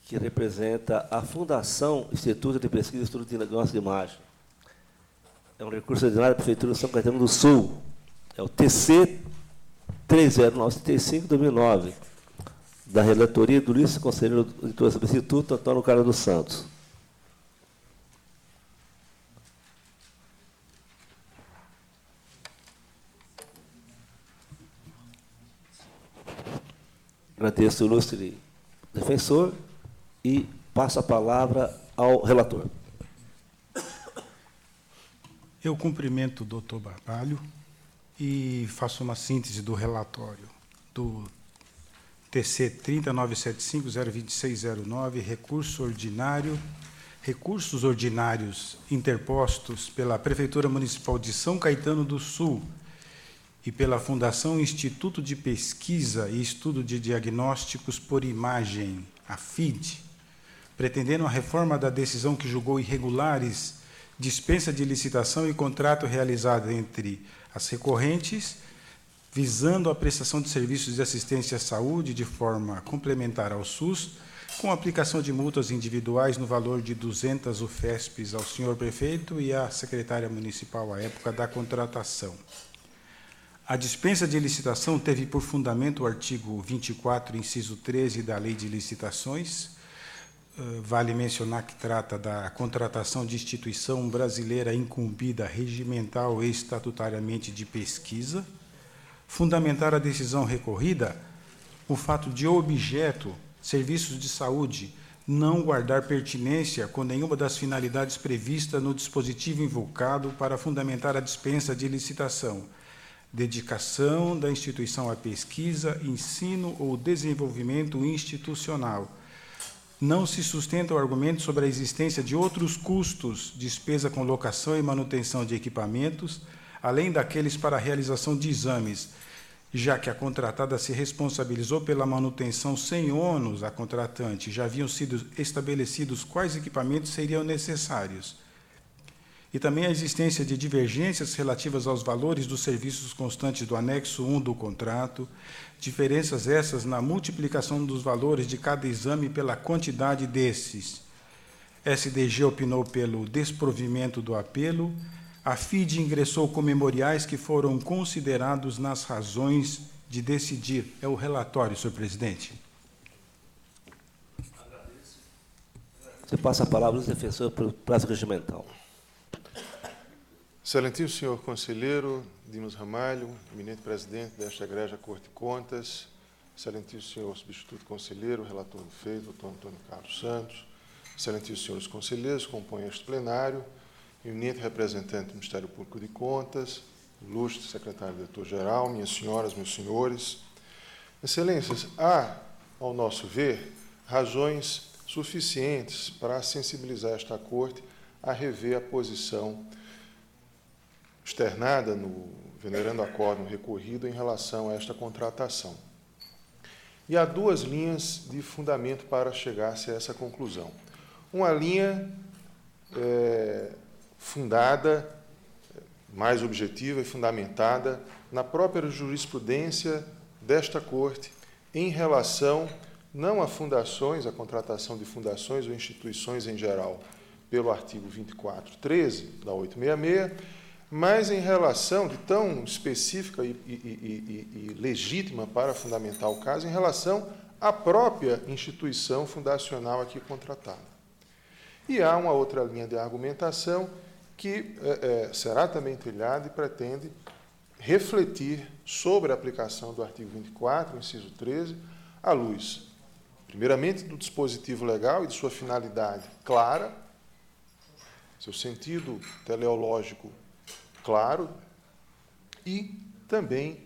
que representa a Fundação Instituto de Pesquisa e Estudo de Negócios de Imagem. É um recurso ordinário da Prefeitura de São Caetano do Sul. É o TC 30935/2009, da relatoria do Ilícito Conselheiro do Instituto Antônio Carlos dos Santos. Agradeço o ilustre defensor e passo a palavra ao relator. Eu cumprimento o doutor Barbalho e faço uma síntese do relatório do TC 397502609, recursos ordinários interpostos pela Prefeitura Municipal de São Caetano do Sul e pela Fundação Instituto de Pesquisa e Estudo de Diagnósticos por Imagem, a FID, pretendendo a reforma da decisão que julgou irregulares dispensa de licitação e contrato realizado entre as recorrentes, visando a prestação de serviços de assistência à saúde de forma complementar ao SUS, com aplicação de multas individuais no valor de 200 UFESPs ao senhor prefeito e à secretária municipal à época da contratação. A dispensa de licitação teve por fundamento o artigo 24, inciso 13 da Lei de Licitações. Vale mencionar que trata da contratação de instituição brasileira incumbida regimental e estatutariamente de pesquisa. Fundamentar a decisão recorrida o fato de o objeto, serviços de saúde, não guardar pertinência com nenhuma das finalidades previstas no dispositivo invocado para fundamentar a dispensa de licitação, dedicação da instituição à pesquisa, ensino ou desenvolvimento institucional. Não se sustenta o argumento sobre a existência de outros custos, despesa com locação e manutenção de equipamentos, além daqueles para a realização de exames, já que a contratada se responsabilizou pela manutenção sem ônus à contratante, já haviam sido estabelecidos quais equipamentos seriam necessários. e também a existência de divergências relativas aos valores dos serviços constantes do anexo 1 do contrato, diferenças essas na multiplicação dos valores de cada exame pela quantidade desses. SDG opinou pelo desprovimento do apelo. A FIDE ingressou com memoriais que foram considerados nas razões de decidir. É o relatório, senhor presidente. Você passa a palavra ao defensor pelo prazo regimental. Excelentíssimo senhor conselheiro Dimas Ramalho, eminente presidente desta egregia Corte de Contas, excelentíssimo senhor substituto conselheiro, relator do feito, doutor Antônio Carlos Santos, excelentíssimos senhores conselheiros que compõem este plenário, eminente representante do Ministério Público de Contas, ilustre secretário-diretor-geral, minhas senhoras, meus senhores. Excelências, há, ao nosso ver, razões suficientes para sensibilizar esta Corte a rever a posição externada no venerando acórdão recorrido em relação a esta contratação. E há duas linhas de fundamento para chegar-se a essa conclusão. Uma linha fundada, mais objetiva e fundamentada na própria jurisprudência desta Corte em relação não a fundações, a contratação de fundações ou instituições em geral, pelo artigo 24.13 da 866, mas em relação, de tão específica e legítima para fundamentar o caso, em relação à própria instituição fundacional aqui contratada. E há uma outra linha de argumentação que será também trilhada e pretende refletir sobre a aplicação do artigo 24, inciso 13, à luz, primeiramente, do dispositivo legal e de sua finalidade clara, seu sentido teleológico claro, e também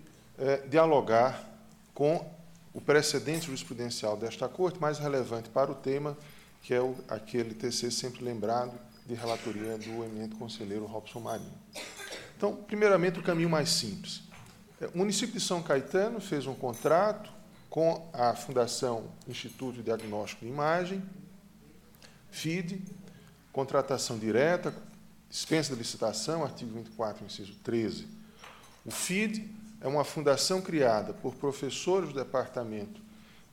dialogar com o precedente jurisprudencial desta Corte, mais relevante para o tema, que é aquele TC sempre lembrado, de relatoria do eminente conselheiro Robson Marinho. Então, primeiramente, o caminho mais simples. O município de São Caetano fez um contrato com a Fundação Instituto de Diagnóstico de Imagem, FIDE, contratação direta, dispensa de licitação, artigo 24, inciso 13. O FIDE é uma fundação criada por professores do Departamento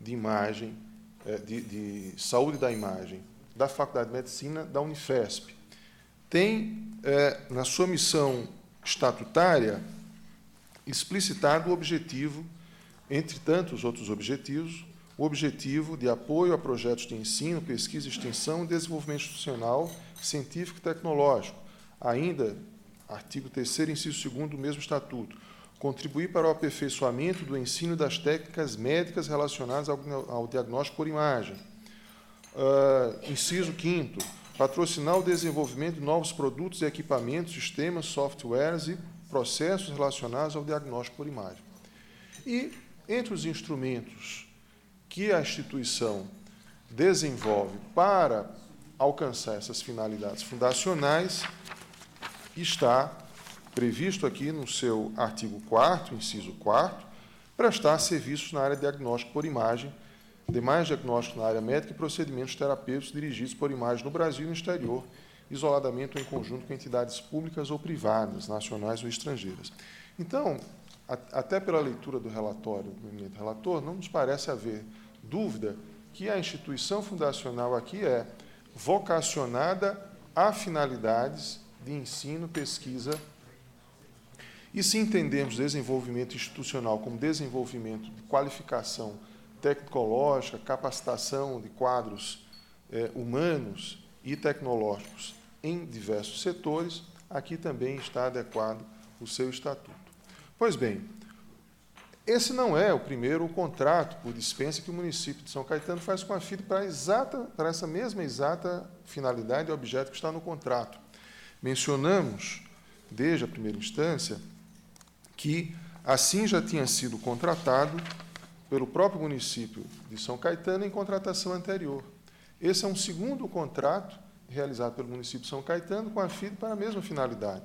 de Imagem, de Saúde da Imagem, da Faculdade de Medicina da Unifesp. Tem, na sua missão estatutária, explicitado o objetivo, entre tantos outros objetivos, o objetivo de apoio a projetos de ensino, pesquisa, extensão e desenvolvimento institucional, científico e tecnológico. Ainda, artigo 3º, inciso 2º do mesmo Estatuto, contribuir para o aperfeiçoamento do ensino das técnicas médicas relacionadas ao diagnóstico por imagem. Inciso 5º, patrocinar o desenvolvimento de novos produtos e equipamentos, sistemas, softwares e processos relacionados ao diagnóstico por imagem. E, entre os instrumentos que a instituição desenvolve para alcançar essas finalidades fundacionais, está previsto aqui no seu artigo 4º, inciso 4º, prestar serviços na área de diagnóstico por imagem, demais diagnóstico na área médica e procedimentos terapêuticos dirigidos por imagem no Brasil e no exterior, isoladamente ou em conjunto com entidades públicas ou privadas, nacionais ou estrangeiras. Então, até pela leitura do relatório do eminente relator, não nos parece haver dúvida que a instituição fundacional aqui é vocacionada a finalidades de ensino, pesquisa, e se entendemos desenvolvimento institucional como desenvolvimento de qualificação tecnológica, capacitação de quadros humanos e tecnológicos em diversos setores, aqui também está adequado o seu estatuto. Pois bem, esse não é o primeiro contrato por dispensa que o município de São Caetano faz com a FIDE para essa mesma exata finalidade e objeto que está no contrato. Mencionamos, desde a primeira instância, que assim já tinha sido contratado pelo próprio município de São Caetano em contratação anterior. Esse é um segundo contrato realizado pelo município de São Caetano com a FIDE para a mesma finalidade.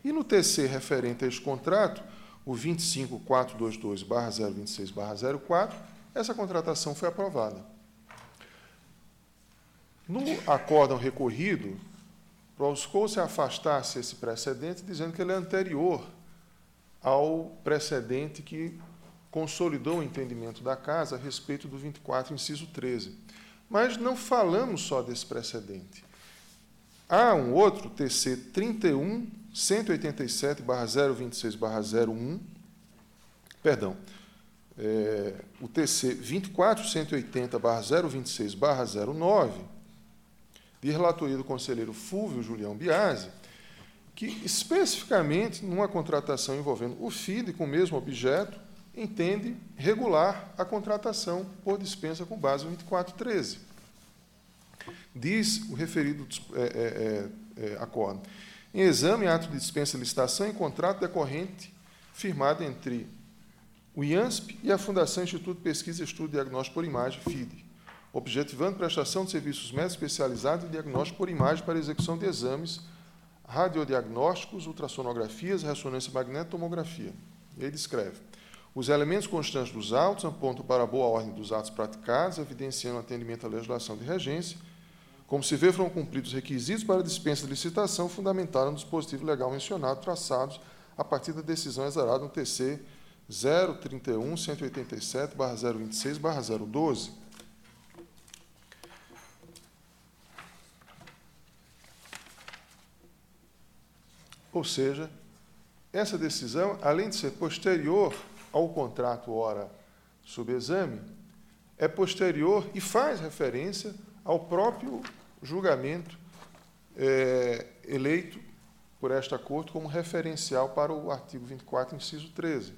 E no TC referente a este contrato, o 25422/026/04, essa contratação foi aprovada. No acórdão recorrido, buscou-se afastar-se esse precedente, dizendo que ele é anterior ao precedente que consolidou o entendimento da Casa a respeito do 24, inciso 13. Mas não falamos só desse precedente. Há um outro, TC 31, 187/026/01, perdão, o TC 24, 180/026/09, de relatoria do conselheiro Fúvio Julião Biasi, que, especificamente, numa contratação envolvendo o FIDE com o mesmo objeto, entende regular a contratação por dispensa com base no 2413. Diz o referido acordo: em exame, ato de dispensa e licitação em contrato decorrente firmado entre o IANSP e a Fundação Instituto de Pesquisa e Estudo Diagnóstico por Imagem, FIDE, objetivando prestação de serviços médicos especializados em diagnóstico por imagem para execução de exames radiodiagnósticos, ultrassonografias, ressonância magnética e tomografia. E aí descreve: os elementos constantes dos autos apontam para a boa ordem dos atos praticados, evidenciando o atendimento à legislação de regência. Como se vê, foram cumpridos os requisitos para a dispensa de licitação fundamentados no dispositivo legal mencionado, traçados a partir da decisão exarada no TC 031 187/026/012. Ou seja, essa decisão, além de ser posterior ao contrato ora subexame, é posterior e faz referência ao próprio julgamento eleito por esta Corte como referencial para o artigo 24, inciso 13.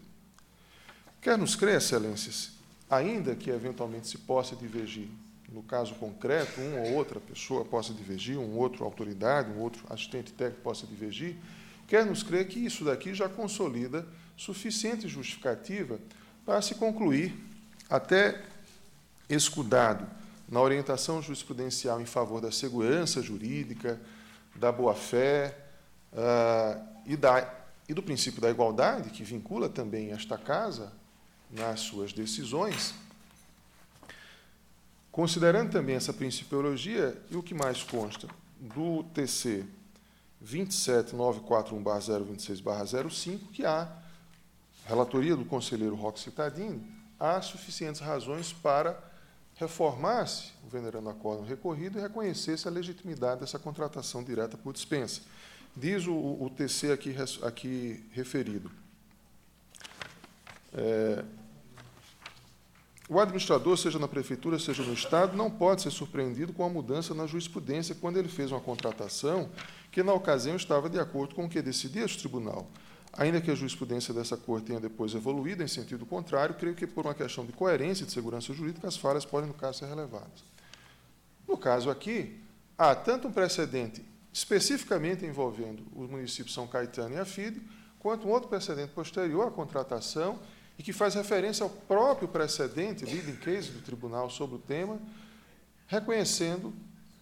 Quer nos crer, Excelências, ainda que eventualmente se possa divergir, no caso concreto, uma ou outra pessoa possa divergir, um outro autoridade, um outro assistente técnico possa divergir, quer nos crer que isso daqui já consolida suficiente justificativa para se concluir, até escudado na orientação jurisprudencial em favor da segurança jurídica, da boa-fé e do princípio da igualdade, que vincula também esta Casa nas suas decisões, considerando também essa principiologia e o que mais consta do TC 27941/026/05, que há relatoria do conselheiro Roque Cittadini, há suficientes razões para reformar-se o venerando acórdão recorrido e reconhecer-se a legitimidade dessa contratação direta por dispensa. Diz o TC aqui referido: o administrador, seja na Prefeitura, seja no Estado, não pode ser surpreendido com a mudança na jurisprudência quando ele fez uma contratação que, na ocasião, estava de acordo com o que decidia este tribunal. Ainda que a jurisprudência dessa Corte tenha depois evoluído em sentido contrário, creio que, por uma questão de coerência e de segurança jurídica, as falhas podem, no caso, ser relevadas. No caso aqui, há tanto um precedente especificamente envolvendo os municípios de São Caetano e a FIDE, quanto um outro precedente posterior à contratação, e que faz referência ao próprio precedente, leading case do tribunal sobre o tema, reconhecendo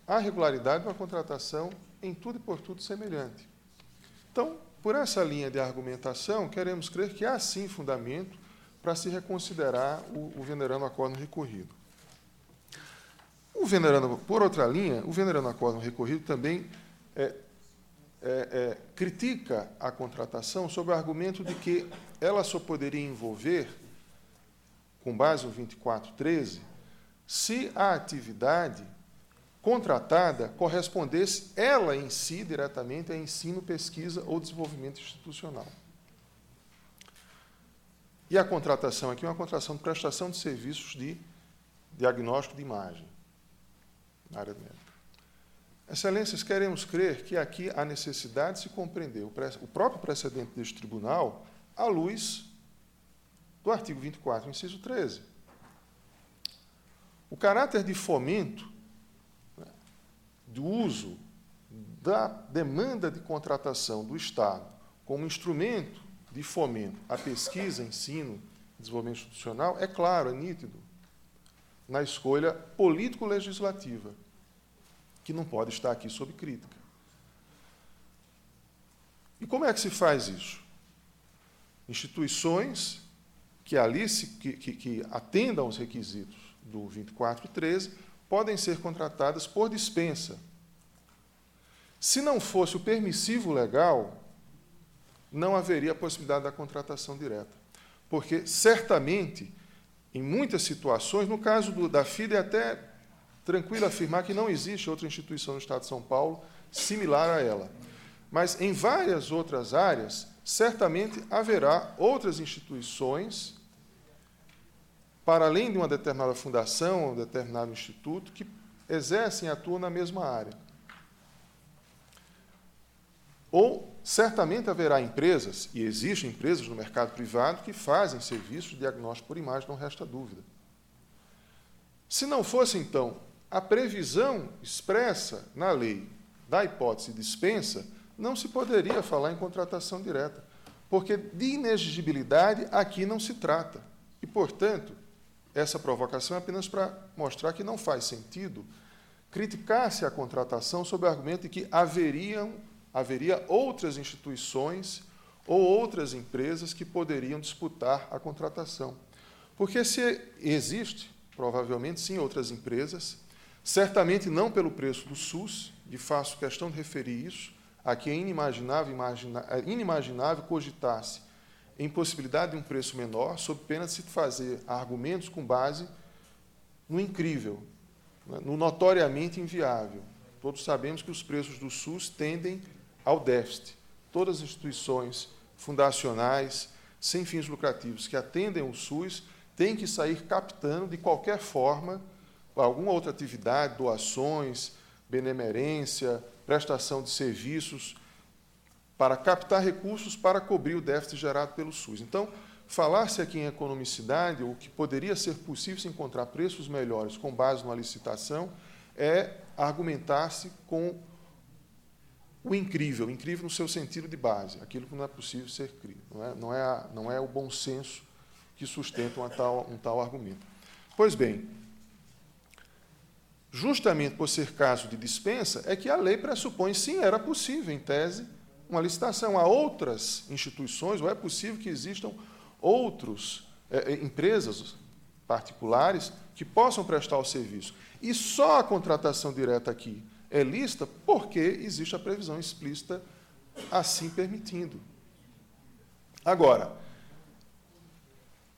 a regularidade da contratação em tudo e por tudo semelhante. Então, por essa linha de argumentação, queremos crer que há, sim, fundamento para se reconsiderar o venerando acórdão recorrido. Por outra linha, o venerando acórdão recorrido também critica a contratação sob o argumento de que ela só poderia envolver, com base no 2413, se a atividade contratada correspondesse ela em si diretamente a ensino, pesquisa ou desenvolvimento institucional. E a contratação aqui é uma contratação de prestação de serviços de diagnóstico de imagem na área médica. Excelências, queremos crer que aqui há necessidade de se compreender o próprio precedente deste tribunal à luz do artigo 24, inciso 13. O caráter de fomento do uso da demanda de contratação do Estado como instrumento de fomento à pesquisa, ensino e desenvolvimento institucional é claro, é nítido, na escolha político-legislativa, que não pode estar aqui sob crítica. E como é que se faz isso? Instituições que atendam aos requisitos do 2413 podem ser contratadas por dispensa. Se não fosse o permissivo legal, não haveria a possibilidade da contratação direta. Porque, certamente, em muitas situações, no caso da FIDE, é até tranquilo afirmar que não existe outra instituição no Estado de São Paulo similar a ela. Mas, em várias outras áreas, certamente haverá outras instituições, para além de uma determinada fundação ou um determinado instituto, que exercem e atuam na mesma área. Ou, certamente, haverá empresas, e existem empresas no mercado privado, que fazem serviços de diagnóstico por imagem, não resta dúvida. Se não fosse, então, a previsão expressa na lei da hipótese de dispensa, não se poderia falar em contratação direta, porque de inexigibilidade aqui não se trata. E, portanto, essa provocação é apenas para mostrar que não faz sentido criticar-se a contratação sob o argumento de que haveria outras instituições ou outras empresas que poderiam disputar a contratação. Porque se existe, provavelmente sim, outras empresas, certamente não pelo preço do SUS, e faço questão de referir isso, aqui é inimaginável cogitar-se em possibilidade de um preço menor, sob pena de se fazer argumentos com base no incrível, no notoriamente inviável. Todos sabemos que os preços do SUS tendem ao déficit. Todas as instituições fundacionais, sem fins lucrativos, que atendem o SUS, têm que sair captando, de qualquer forma, alguma outra atividade, doações, benemerência, prestação de serviços, para captar recursos para cobrir o déficit gerado pelo SUS. Então, falar-se aqui em economicidade, ou que poderia ser possível se encontrar preços melhores com base numa licitação, é argumentar-se com o incrível no seu sentido de base, aquilo que não é possível ser crido. Não é o bom senso que sustenta um tal argumento. Pois bem, justamente por ser caso de dispensa, é que a lei pressupõe, sim, era possível, em tese, uma licitação. Há outras instituições, ou é possível que existam outras empresas particulares que possam prestar o serviço. E só a contratação direta aqui é lícita porque existe a previsão explícita assim permitindo. Agora,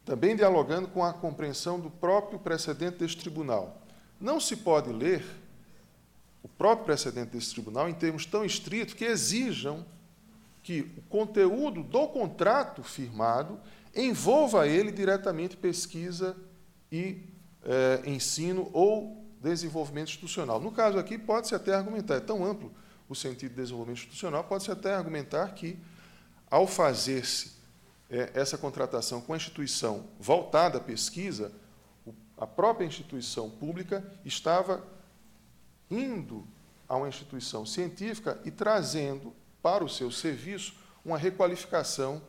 também dialogando com a compreensão do próprio precedente deste tribunal, não se pode ler o próprio precedente desse tribunal em termos tão estritos que exijam que o conteúdo do contrato firmado envolva ele diretamente pesquisa e ensino ou desenvolvimento institucional. No caso aqui, pode-se até argumentar, é tão amplo o sentido de desenvolvimento institucional, pode-se até argumentar que, ao fazer-se essa contratação com a instituição voltada à pesquisa, a própria instituição pública estava indo a uma instituição científica e trazendo para o seu serviço uma requalificação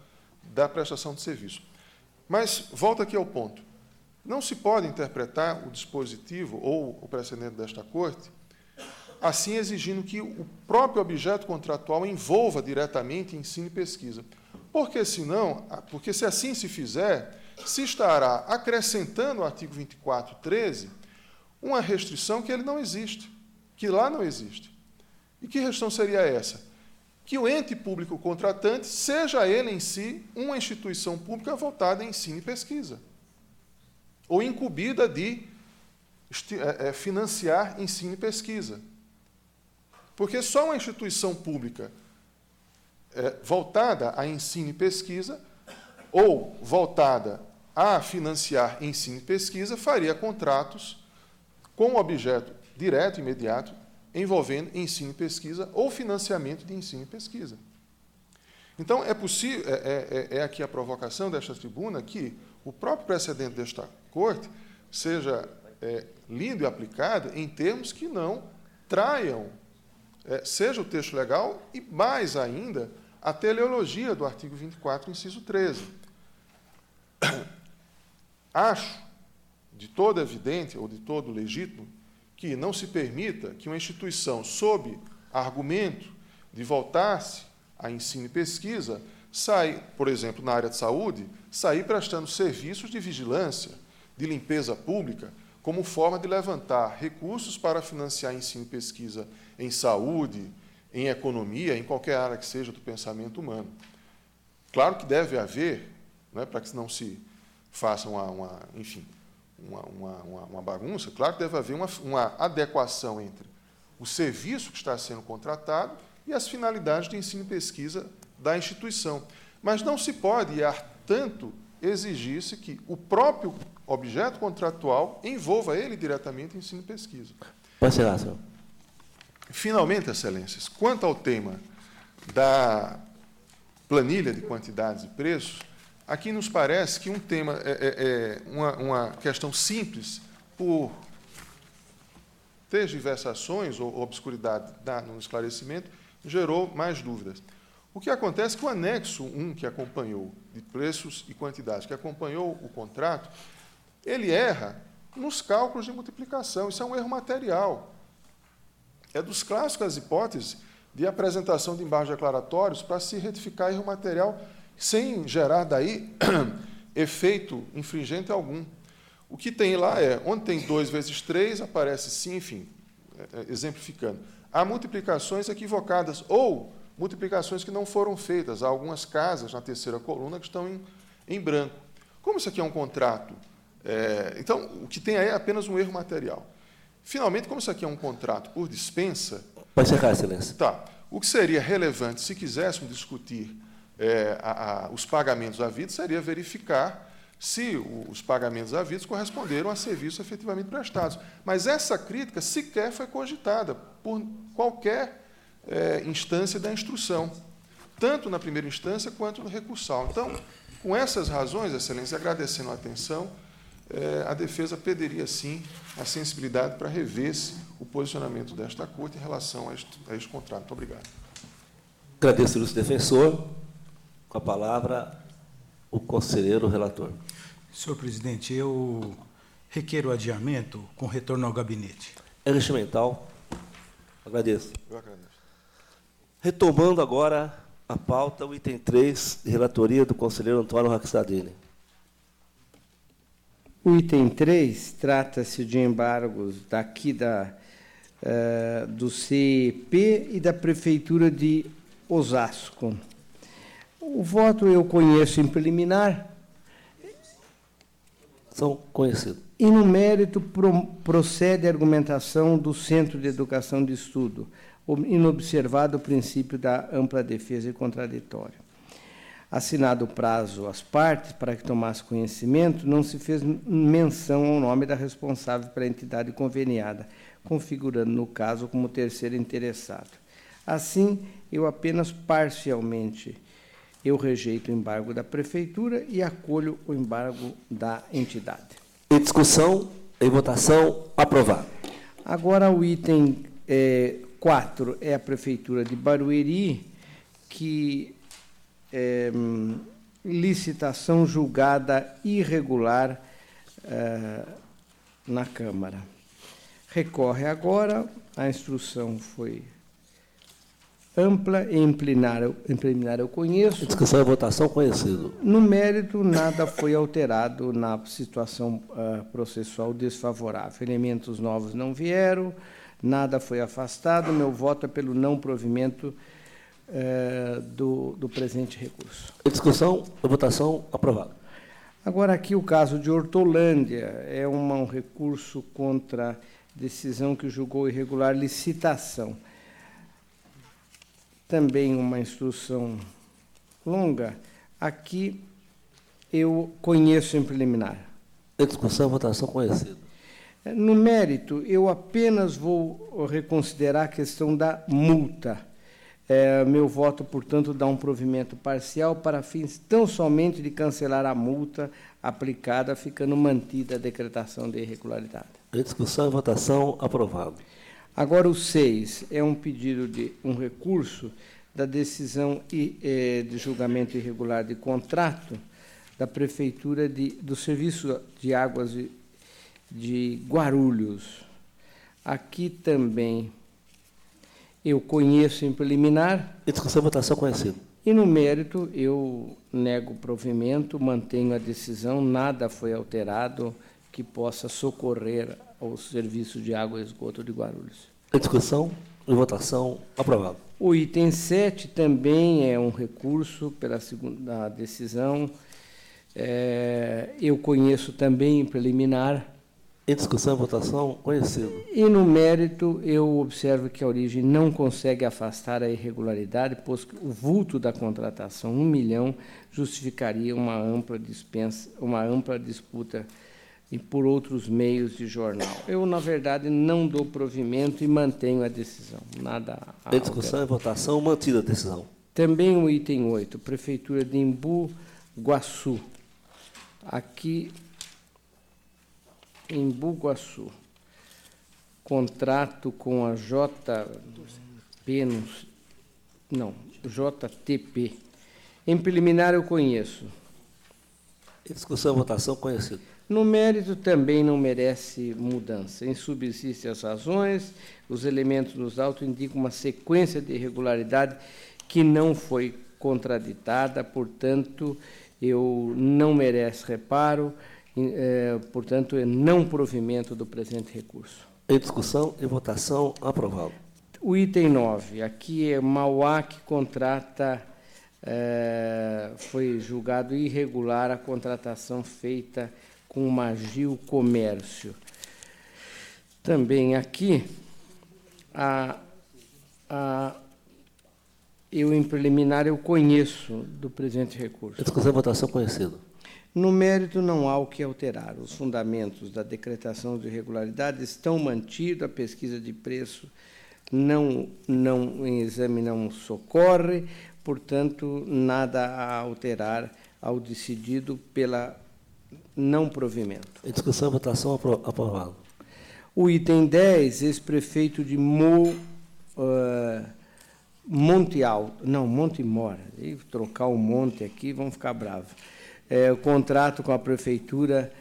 da prestação de serviço. Mas, volto aqui ao ponto. Não se pode interpretar o dispositivo ou o precedente desta Corte assim exigindo que o próprio objeto contratual envolva diretamente ensino e pesquisa. Porque se assim se fizer, se estará acrescentando ao artigo 24.13 uma restrição que ele não existe, que lá não existe. E que restrição seria essa? Que o ente público contratante seja ele em si uma instituição pública voltada a ensino e pesquisa, ou incumbida de financiar ensino e pesquisa. Porque só uma instituição pública voltada a ensino e pesquisa, ou voltada a financiar ensino e pesquisa, faria contratos com objeto direto e imediato envolvendo ensino e pesquisa ou financiamento de ensino e pesquisa. Então, é possível, aqui a provocação desta tribuna, que o próprio precedente desta Corte seja lido e aplicado em termos que não traiam, seja o texto legal e, mais ainda, a teleologia do artigo 24, inciso 13. Acho de todo evidente, ou de todo legítimo, que não se permita que uma instituição, sob argumento de voltar-se a ensino e pesquisa, por exemplo, na área de saúde, sair prestando serviços de vigilância, de limpeza pública, como forma de levantar recursos para financiar ensino e pesquisa em saúde, em economia, em qualquer área que seja do pensamento humano. Claro que deve haver, né, para que não se faça uma bagunça, claro que deve haver uma adequação entre o serviço que está sendo contratado e as finalidades de ensino e pesquisa da instituição. Mas não se pode, e há tanto, exigir-se que o próprio objeto contratual envolva ele diretamente em ensino e pesquisa. Pode ser, senhor. Finalmente, Excelências, quanto ao tema da planilha de quantidades e preços, aqui nos parece que um tema uma questão simples, por ter diversas ou obscuridade no esclarecimento, gerou mais dúvidas. O que acontece é que o anexo 1, que acompanhou, de preços e quantidades, que acompanhou o contrato, ele erra nos cálculos de multiplicação. Isso é um erro material. É dos clássicos as hipóteses de apresentação de embargos declaratórios para se retificar erro material sem gerar daí efeito infringente algum. O que tem lá é, onde tem 2 vezes 3, aparece sim, enfim, exemplificando. Há multiplicações equivocadas ou multiplicações que não foram feitas. Há algumas casas na terceira coluna que estão em branco. Como isso aqui é um contrato, então, o que tem aí é apenas um erro material. Finalmente, como isso aqui é um contrato por dispensa... Pode encerrar, Excelência. Tá. O que seria relevante, se quiséssemos discutir os pagamentos havidos, seria verificar se os pagamentos havidos corresponderam a serviços efetivamente prestados. Mas essa crítica sequer foi cogitada por qualquer instância da instrução, tanto na primeira instância quanto no recursal. Então, com essas razões, Excelência, agradecendo a atenção, a defesa pediria, sim, a sensibilidade para rever-se o posicionamento desta Corte em relação a este contrato. Muito obrigado. Agradeço, ilustre defensor. Com a palavra, o conselheiro relator. Senhor presidente, eu requeiro adiamento com retorno ao gabinete. É regimental. Agradeço. Eu agradeço. Retomando agora a pauta, o item 3, de relatoria do conselheiro Antônio Raxadini. O item 3 trata-se de embargos daqui do CEP e da Prefeitura de Osasco. O voto eu conheço em preliminar. São conhecidos. E, no mérito, procede a argumentação do Centro de Educação de Estudo, inobservado o princípio da ampla defesa e contraditório. Assinado o prazo às partes para que tomasse conhecimento, não se fez menção ao nome da responsável pela entidade conveniada, configurando, no caso, como terceiro interessado. Assim, eu apenas parcialmente rejeito o embargo da Prefeitura e acolho o embargo da entidade. Em discussão, em votação, aprovado. Agora, o item 4 é a Prefeitura de Barueri, que licitação julgada irregular na Câmara. Recorre agora, a instrução foi ampla, em preliminar eu conheço. Discussão e votação conhecido. No mérito, nada foi alterado na situação processual desfavorável. Elementos novos não vieram, nada foi afastado. Meu voto é pelo não provimento do presente recurso. Em discussão e votação aprovado. Agora, aqui o caso de Hortolândia, é um recurso contra decisão que julgou irregular licitação. Também uma instrução longa. Aqui eu conheço em preliminar. Em discussão, votação conhecida. No mérito, eu apenas vou reconsiderar a questão da multa. Meu voto, portanto, dá um provimento parcial para fins tão somente de cancelar a multa aplicada, ficando mantida a decretação de irregularidade. Em discussão e votação aprovado. Agora, o 6 é um pedido de um recurso da decisão de julgamento irregular de contrato da Prefeitura do Serviço de Águas de Guarulhos. Aqui também eu conheço em preliminar. Em discussão e votação conhecido. E, no mérito, eu nego o provimento, mantenho a decisão, nada foi alterado que possa socorrer ao Serviço de Água e Esgoto de Guarulhos. Em discussão e votação aprovado. O item 7 também é um recurso pela segunda decisão. Eu conheço também em preliminar. Em discussão e votação, conhecido. E no mérito, eu observo que a origem não consegue afastar a irregularidade, pois que o vulto da contratação, 1 milhão, justificaria uma ampla disputa e por outros meios de jornal. Eu, na verdade, não dou provimento e mantenho a decisão. Nada a Em discussão e votação, mantida a decisão. Também o item 8, Prefeitura de Embu Guaçu. Aqui, Embu Guaçu, contrato com a JTP. Em preliminar, eu conheço. Em discussão e votação, conhecido. No mérito, também não merece mudança. Em subsistem as razões, os elementos nos autos indicam uma sequência de irregularidade que não foi contraditada, portanto, eu não merece reparo, portanto, é não provimento do presente recurso. Em discussão e votação, aprovado. O item 9, aqui é Mauá que contrata, foi julgado irregular a contratação feita com Magil Comércio. Também aqui, eu, em preliminar, eu conheço do presente recurso. Em discussão e votação, conhecido. No mérito, não há o que alterar. Os fundamentos da decretação de irregularidade estão mantidos, a pesquisa de preço em exame não socorre, portanto, nada a alterar ao decidido pela não provimento. Em discussão e votação, aprovado. O item 10, ex-prefeito de Monte Alto, não, Monte Mora, e trocar o monte aqui, vão ficar bravos. O contrato com a prefeitura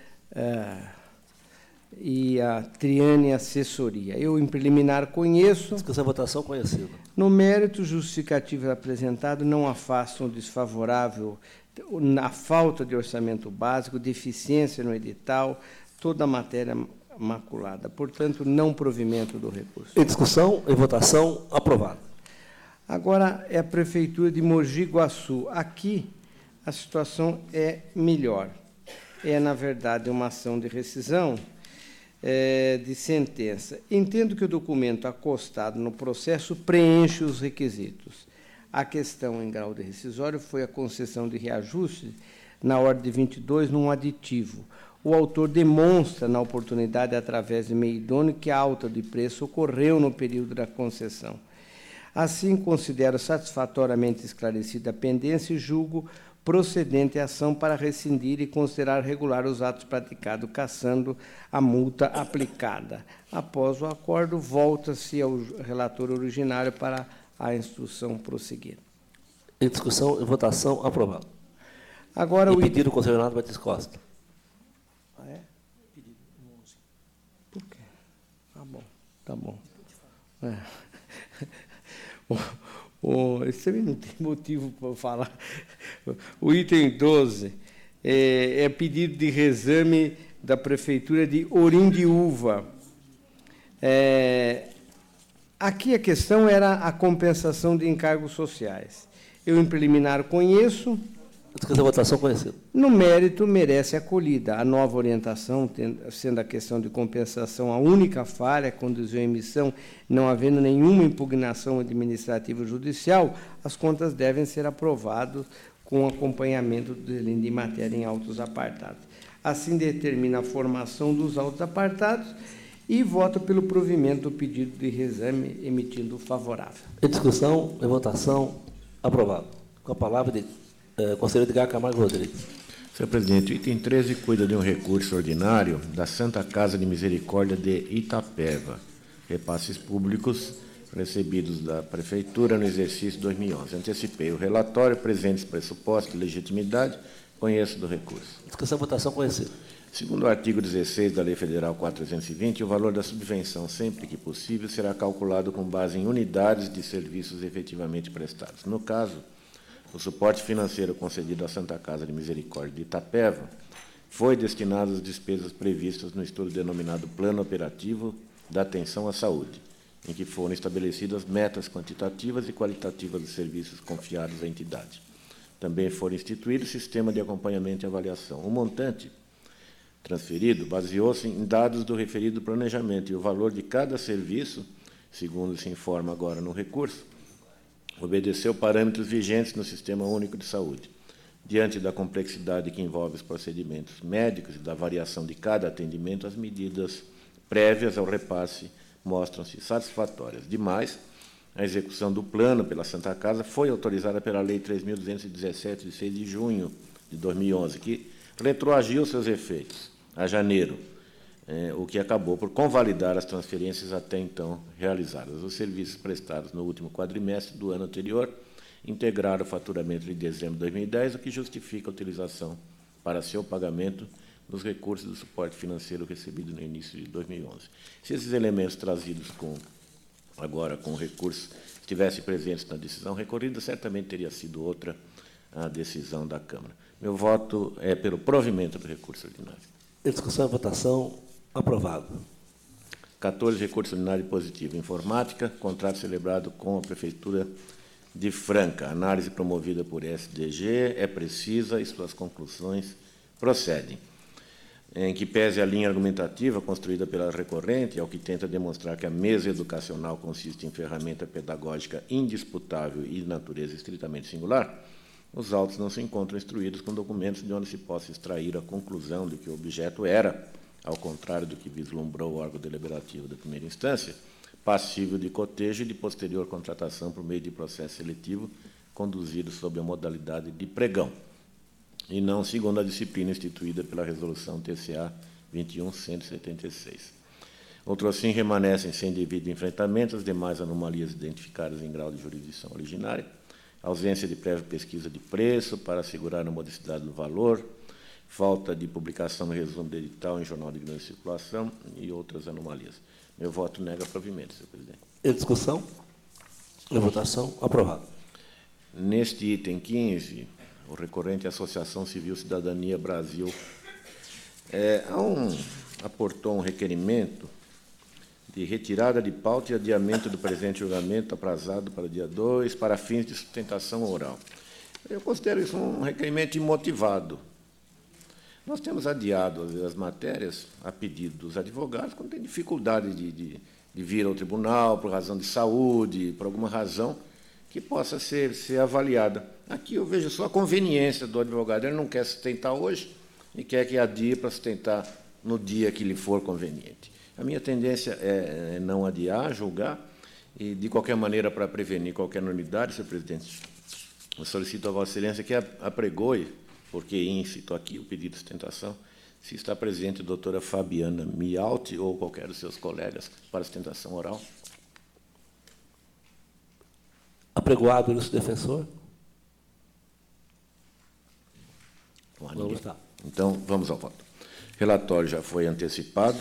e a Triane Assessoria. Eu, em preliminar, conheço. Discussão e votação, conhecido. No mérito, justificativo apresentado não afastam o desfavorável, a falta de orçamento básico, deficiência no edital, toda a matéria maculada. Portanto, não provimento do recurso. Em discussão e votação, aprovado. Agora é a Prefeitura de Mogi Guaçu. Aqui a situação é melhor. É, na verdade, uma ação de rescisão de sentença. Entendo que o documento acostado no processo preenche os requisitos. A questão em grau de rescisório foi a concessão de reajuste na ordem de 22 num aditivo. O autor demonstra, na oportunidade, através de meio idôneo, que a alta de preço ocorreu no período da concessão. Assim, considero satisfatoriamente esclarecida a pendência e julgo procedente a ação para rescindir e considerar regular os atos praticados, cassando a multa aplicada. Após o acordo, volta-se ao relator originário para a instrução prosseguir. Em discussão e votação, aprovado. Agora, o pedido do Conselheiro Renato Batista Costa. Ah, é? Por quê? Ah, bom. Tá bom. Esse também não tem motivo para falar. O item 12 é pedido de reexame da Prefeitura de Orindiúva. Aqui a questão era a compensação de encargos sociais. Eu, em preliminar, conheço. Discussão e votação, conhecido. No mérito, merece acolhida. A nova orientação, sendo a questão de compensação a única falha, conduziu à emissão, não havendo nenhuma impugnação administrativa ou judicial, as contas devem ser aprovadas com acompanhamento de matéria em autos apartados. Assim, determina a formação dos autos apartados e vota pelo provimento do pedido de reexame, emitindo favorável. Em discussão e votação, aprovado. Com a palavra de Conselheiro Edgar Camargo Rodrigues. Senhor presidente, o item 13 cuida de um recurso ordinário da Santa Casa de Misericórdia de Itapeva, repasses públicos recebidos da Prefeitura no exercício 2011. Antecipei o relatório, presentes pressupostos de legitimidade, conheço do recurso. Discussão e votação, conhecido. Segundo o artigo 16 da Lei Federal 420, o valor da subvenção, sempre que possível, será calculado com base em unidades de serviços efetivamente prestados. No caso, o suporte financeiro concedido à Santa Casa de Misericórdia de Itapeva foi destinado às despesas previstas no estudo denominado Plano Operativo da Atenção à Saúde, em que foram estabelecidas metas quantitativas e qualitativas dos serviços confiados à entidade. Também foram instituídos sistemas de acompanhamento e avaliação. O montante transferido baseou-se em dados do referido planejamento e o valor de cada serviço, segundo se informa agora no recurso, obedeceu parâmetros vigentes no Sistema Único de Saúde. Diante da complexidade que envolve os procedimentos médicos e da variação de cada atendimento, as medidas prévias ao repasse mostram-se satisfatórias. Demais, a execução do plano pela Santa Casa foi autorizada pela Lei 3.217, de 6 de junho de 2011, que retroagiu seus efeitos a janeiro, o que acabou por convalidar as transferências até então realizadas. Os serviços prestados no último quadrimestre do ano anterior integraram o faturamento de dezembro de 2010, o que justifica a utilização para seu pagamento dos recursos do suporte financeiro recebido no início de 2011. Se esses elementos trazidos agora com o recurso estivessem presentes na decisão recorrida, certamente teria sido outra a decisão da Câmara. Meu voto é pelo provimento do recurso ordinário. Em discussão e votação, aprovado. 14, recurso ordinário positivo. Informática, contrato celebrado com a Prefeitura de Franca. Análise promovida por SDG é precisa e suas conclusões procedem. Em que pese a linha argumentativa construída pela recorrente, ao que tenta demonstrar que a mesa educacional consiste em ferramenta pedagógica indisputável e de natureza estritamente singular, os autos não se encontram instruídos com documentos de onde se possa extrair a conclusão de que o objeto era, ao contrário do que vislumbrou o órgão deliberativo da primeira instância, passível de cotejo e de posterior contratação por meio de processo seletivo conduzido sob a modalidade de pregão, e não segundo a disciplina instituída pela Resolução TCA 21.176. Outro assim, remanescem sem devido enfrentamento as demais anomalias identificadas em grau de jurisdição originária, ausência de prévia pesquisa de preço para assegurar a modicidade do valor, falta de publicação no resumo do edital em jornal de grande circulação e outras anomalias. Meu voto nega provimento, senhor presidente. Em discussão? Em votação? Aprovado. Neste item 15, o recorrente Associação Civil Cidadania Brasil aportou um requerimento de retirada de pauta e adiamento do presente julgamento aprazado para o dia 2, para fins de sustentação oral. Eu considero isso um requerimento imotivado. Nós temos adiado as matérias a pedido dos advogados quando tem dificuldade de vir ao tribunal por razão de saúde, por alguma razão que possa ser avaliada. Aqui eu vejo só a conveniência do advogado. Ele não quer sustentar hoje e quer que adie para sustentar no dia que lhe for conveniente. A minha tendência é não adiar, julgar, e, de qualquer maneira, para prevenir qualquer nulidade, senhor presidente, eu solicito a Vossa Excelência que apregoe, porque incito aqui o pedido de sustentação, se está presente a doutora Fabiana Mialti ou qualquer dos seus colegas para sustentação oral. Apregoado o ilustre defensor? Vamos lá. Então, vamos ao voto. O relatório já foi antecipado.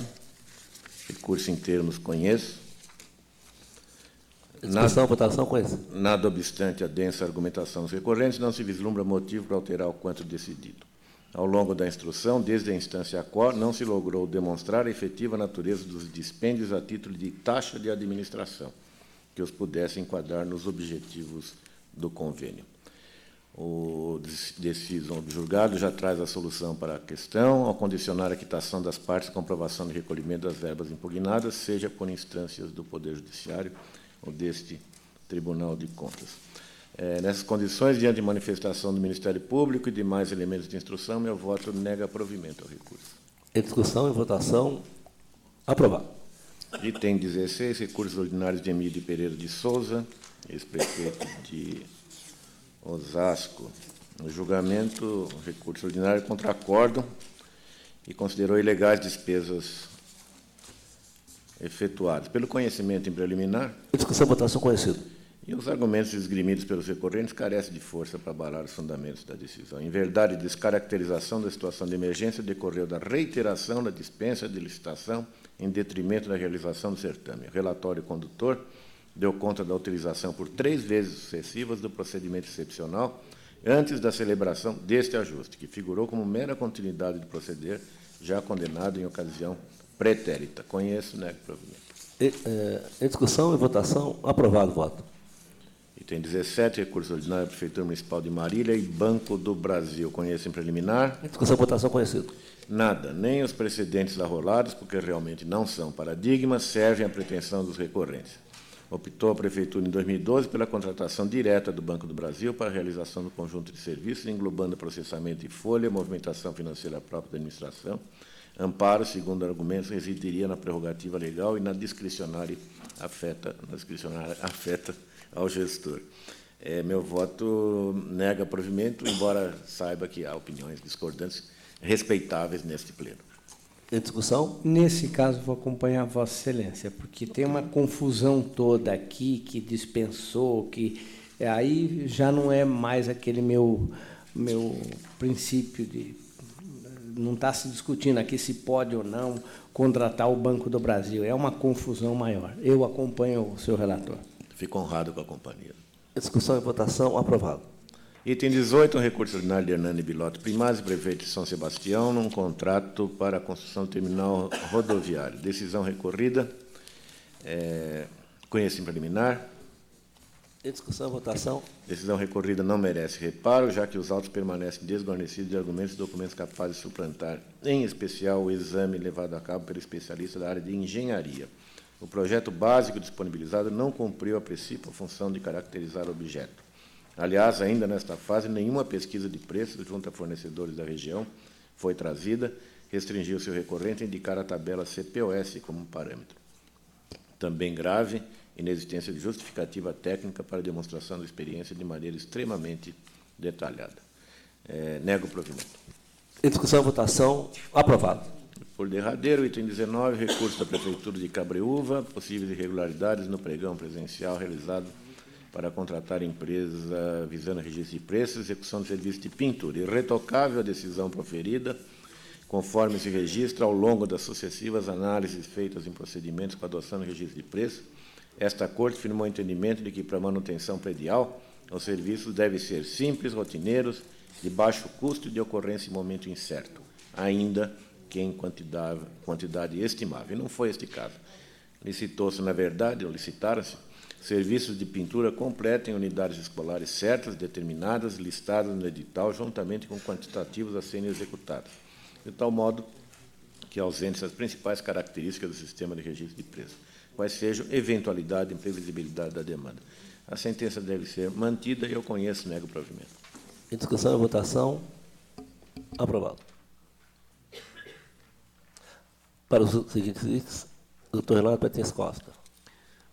Recurso inteiro nos conheço. Discussão, votação, conheço. Nada obstante a densa argumentação dos recorrentes, não se vislumbra motivo para alterar o quanto decidido. Ao longo da instrução, desde a instância a qual, não se logrou demonstrar a efetiva natureza dos dispêndios a título de taxa de administração, que os pudesse enquadrar nos objetivos do convênio. O decisão do julgado já traz a solução para a questão, ao condicionar a quitação das partes à comprovação de recolhimento das verbas impugnadas, seja por instâncias do Poder Judiciário ou deste Tribunal de Contas. Nessas condições, diante de manifestação do Ministério Público e demais elementos de instrução, meu voto nega provimento ao recurso. Em discussão e votação, aprovado. Item 16, recursos ordinários de Emílio Pereira de Souza, ex-prefeito de Osasco. No julgamento, recurso ordinário contra acórdão e considerou ilegais despesas efetuadas. Pelo conhecimento em preliminar... Discussão, votação, conhecido. E os argumentos esgrimidos pelos recorrentes carecem de força para abalar os fundamentos da decisão. Em verdade, a descaracterização da situação de emergência decorreu da reiteração da dispensa de licitação em detrimento da realização do certame. O relatório condutor deu conta da utilização por 3 vezes sucessivas do procedimento excepcional antes da celebração deste ajuste, que figurou como mera continuidade do proceder já condenado em ocasião pretérita. Conheço, nego provimento. Em discussão e votação, aprovado o voto. Item 17, recurso ordinário da Prefeitura Municipal de Marília e Banco do Brasil. Conhece em preliminar? Em discussão e votação, conhecido. Nada, nem os precedentes arrolados, porque realmente não são paradigmas, servem à pretensão dos recorrentes. Optou a Prefeitura, em 2012, pela contratação direta do Banco do Brasil para a realização do conjunto de serviços, englobando processamento de folha, movimentação financeira própria da administração. Amparo, segundo argumentos, residiria na prerrogativa legal e na discricionária afeta ao gestor. Meu voto nega provimento, embora saiba que há opiniões discordantes respeitáveis neste pleno. Em discussão? Nesse caso, vou acompanhar Vossa Excelência, porque tem uma confusão toda aqui, que dispensou, que aí já não é mais aquele meu princípio de... Não está se discutindo aqui se pode ou não contratar o Banco do Brasil. É uma confusão maior. Eu acompanho o senhor relator. Fico honrado com a companhia. Em discussão e votação, aprovado. Item 18, um recurso ordinário de Hernani Bilotto Primazzi, prefeito de São Sebastião, num contrato para a construção do terminal rodoviário. Decisão recorrida. Conhece em preliminar. Em discussão e votação. Decisão recorrida não merece reparo, já que os autos permanecem desguarnecidos de argumentos e documentos capazes de suplantar, em especial, o exame levado a cabo pelo especialista da área de engenharia. O projeto básico disponibilizado não cumpriu a princípio a função de caracterizar o objeto. Aliás, ainda nesta fase, nenhuma pesquisa de preços junto a fornecedores da região foi trazida, restringiu-se o recorrente a indicar a tabela CPOS como parâmetro. Também grave, inexistência de justificativa técnica para demonstração da experiência de maneira extremamente detalhada. Nego o provimento. Em discussão e votação, aprovado. Por derradeiro, item 19, recurso da Prefeitura de Cabreúva, possíveis irregularidades no pregão presencial realizado para contratar empresa visando registro de preços, execução de serviço de pintura. Irretocável a decisão proferida, conforme se registra ao longo das sucessivas análises feitas em procedimentos com adoção do registro de preços. Esta Corte firmou o entendimento de que, para manutenção predial, os serviços devem ser simples, rotineiros, de baixo custo e de ocorrência em momento incerto, ainda que em quantidade estimável. E não foi este caso. Licitou-se, na verdade, ou licitaram-se, serviços de pintura completa em unidades escolares certas, determinadas, listadas no edital, juntamente com quantitativos a serem executados, de tal modo que ausentes as principais características do sistema de registro de preços, quais sejam eventualidade e imprevisibilidade da demanda. A sentença deve ser mantida e eu conheço, nego o provimento. Em discussão e votação, aprovado. Para os seguintes itens, doutor Renato Petens Costa.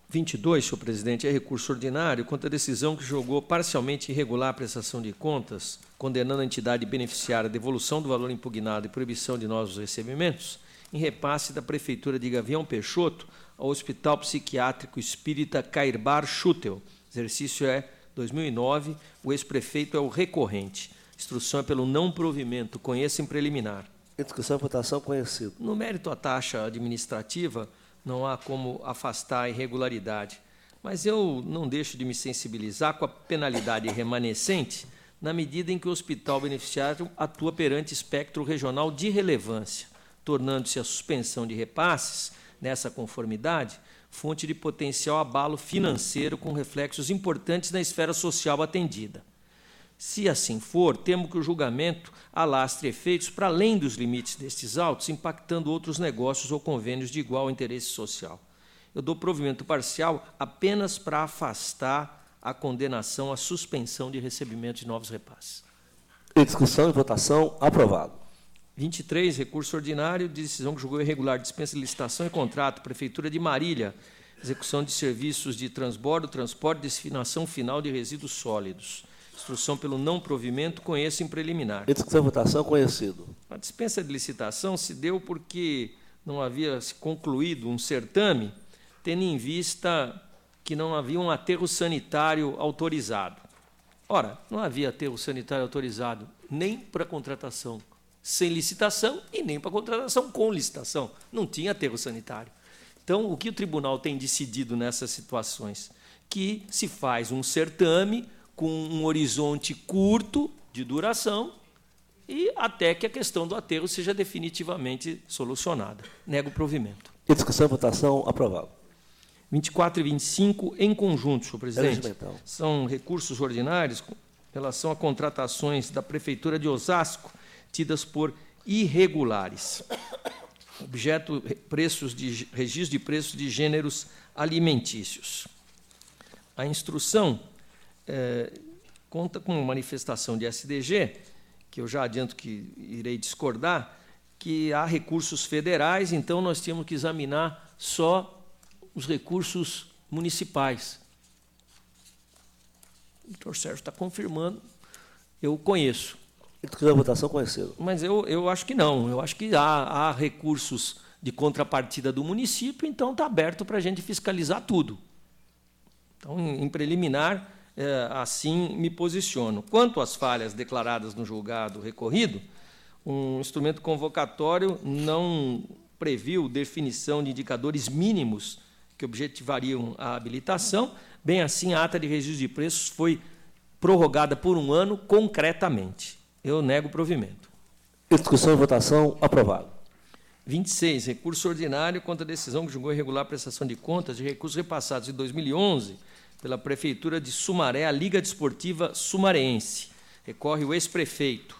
22, senhor presidente, é recurso ordinário contra a decisão que julgou parcialmente irregular a prestação de contas, condenando a entidade beneficiária à devolução do valor impugnado e proibição de novos recebimentos, em repasse da Prefeitura de Gavião Peixoto ao Hospital Psiquiátrico Espírita Cairbar Schutel. Exercício é 2009, o ex-prefeito é o recorrente. Instrução é pelo não provimento, conheça em preliminar. Em discussão e votação, conhecido. No mérito à taxa administrativa, não há como afastar a irregularidade, mas eu não deixo de me sensibilizar com a penalidade remanescente na medida em que o hospital beneficiário atua perante espectro regional de relevância, tornando-se a suspensão de repasses nessa conformidade fonte de potencial abalo financeiro com reflexos importantes na esfera social atendida. Se assim for, temo que o julgamento alastre efeitos para além dos limites destes autos, impactando outros negócios ou convênios de igual interesse social. Eu dou provimento parcial apenas para afastar a condenação à suspensão de recebimento de novos repasses. Em discussão e votação, aprovado. 23, recurso ordinário de decisão que julgou irregular dispensa de licitação e contrato, Prefeitura de Marília, execução de serviços de transbordo, transporte e destinação final de resíduos sólidos. Instrução pelo não provimento, conheça em preliminar. Em discussão e votação, conhecido. A dispensa de licitação se deu porque não havia se concluído um certame, tendo em vista que não havia um aterro sanitário autorizado. Ora, não havia aterro sanitário autorizado nem para contratação sem licitação e nem para contratação com licitação. Não tinha aterro sanitário. Então, o que o tribunal tem decidido nessas situações? Que se faz um certame com um horizonte curto de duração e até que a questão do aterro seja definitivamente solucionada. Nego o provimento. Em discussão e votação, aprovado. 24 e 25 em conjunto, senhor presidente. Regimental. São recursos ordinários com relação a contratações da Prefeitura de Osasco, tidas por irregulares. Objeto, registro de preços de gêneros alimentícios. A instrução conta com manifestação de SDG, que eu já adianto que irei discordar, que há recursos federais, então nós temos que examinar só os recursos municipais. O doutor Sérgio está confirmando, eu conheço. A votação conhecido. Mas eu acho que não, eu acho que há recursos de contrapartida do município, então está aberto para a gente fiscalizar tudo. Então, em preliminar, assim me posiciono. Quanto às falhas declaradas no julgado recorrido, um instrumento convocatório não previu definição de indicadores mínimos que objetivariam a habilitação, bem assim a ata de registro de preços foi prorrogada por 1 ano concretamente. Eu nego o provimento. Discussão e votação, aprovado. 26, recurso ordinário contra a decisão que julgou irregular a prestação de contas de recursos repassados em 2011 pela Prefeitura de Sumaré à Liga Desportiva Sumareense. Recorre o ex-prefeito.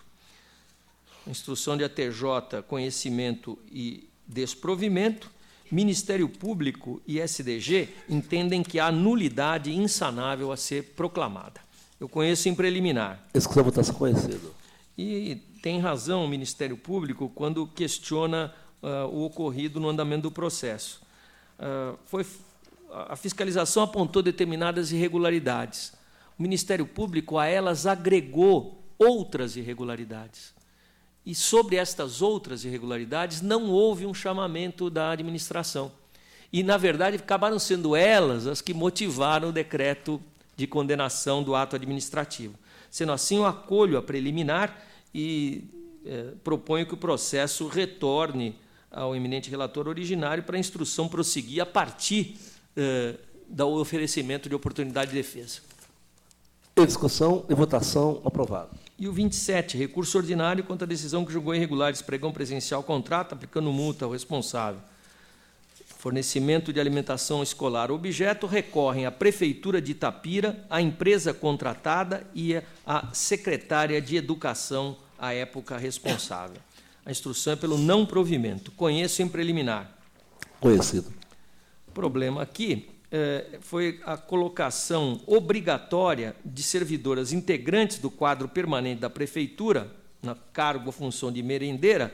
Instrução de ATJ, conhecimento e desprovimento. Ministério Público e SDG entendem que há nulidade insanável a ser proclamada. Eu conheço em preliminar. Discussão e votação conhecido. E tem razão o Ministério Público quando questiona o ocorrido no andamento do processo. A fiscalização apontou determinadas irregularidades. O Ministério Público a elas agregou outras irregularidades. E sobre estas outras irregularidades não houve um chamamento da administração. E, na verdade, acabaram sendo elas as que motivaram o decreto de condenação do ato administrativo. Sendo assim, eu acolho a preliminar e proponho que o processo retorne ao eminente relator originário para a instrução prosseguir a partir do oferecimento de oportunidade de defesa. Em discussão e votação, aprovado. E o 27, recurso ordinário contra a decisão que julgou irregulares pregão presencial contrato, aplicando multa ao responsável. Fornecimento de alimentação escolar. O objeto recorrem à Prefeitura de Itapira, à empresa contratada e à secretária de Educação, à época responsável. A instrução é pelo não provimento. Conheço em preliminar. Conhecido. O problema aqui foi a colocação obrigatória de servidoras integrantes do quadro permanente da Prefeitura, na cargo ou função de merendeira,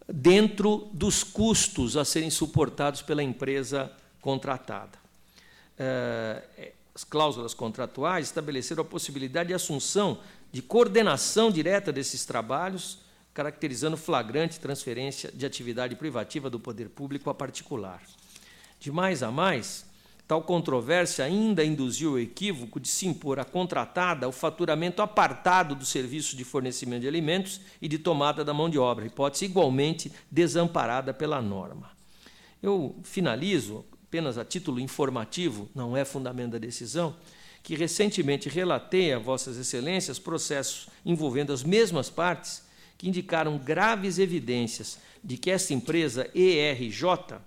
dentro dos custos a serem suportados pela empresa contratada. As cláusulas contratuais estabeleceram a possibilidade de assunção de coordenação direta desses trabalhos, caracterizando flagrante transferência de atividade privativa do poder público a particular. De mais a mais, tal controvérsia ainda induziu o equívoco de se impor à contratada o faturamento apartado do serviço de fornecimento de alimentos e de tomada da mão de obra, hipótese igualmente desamparada pela norma. Eu finalizo, apenas a título informativo, não é fundamento da decisão, que recentemente relatei a Vossas Excelências processos envolvendo as mesmas partes que indicaram graves evidências de que esta empresa ERJ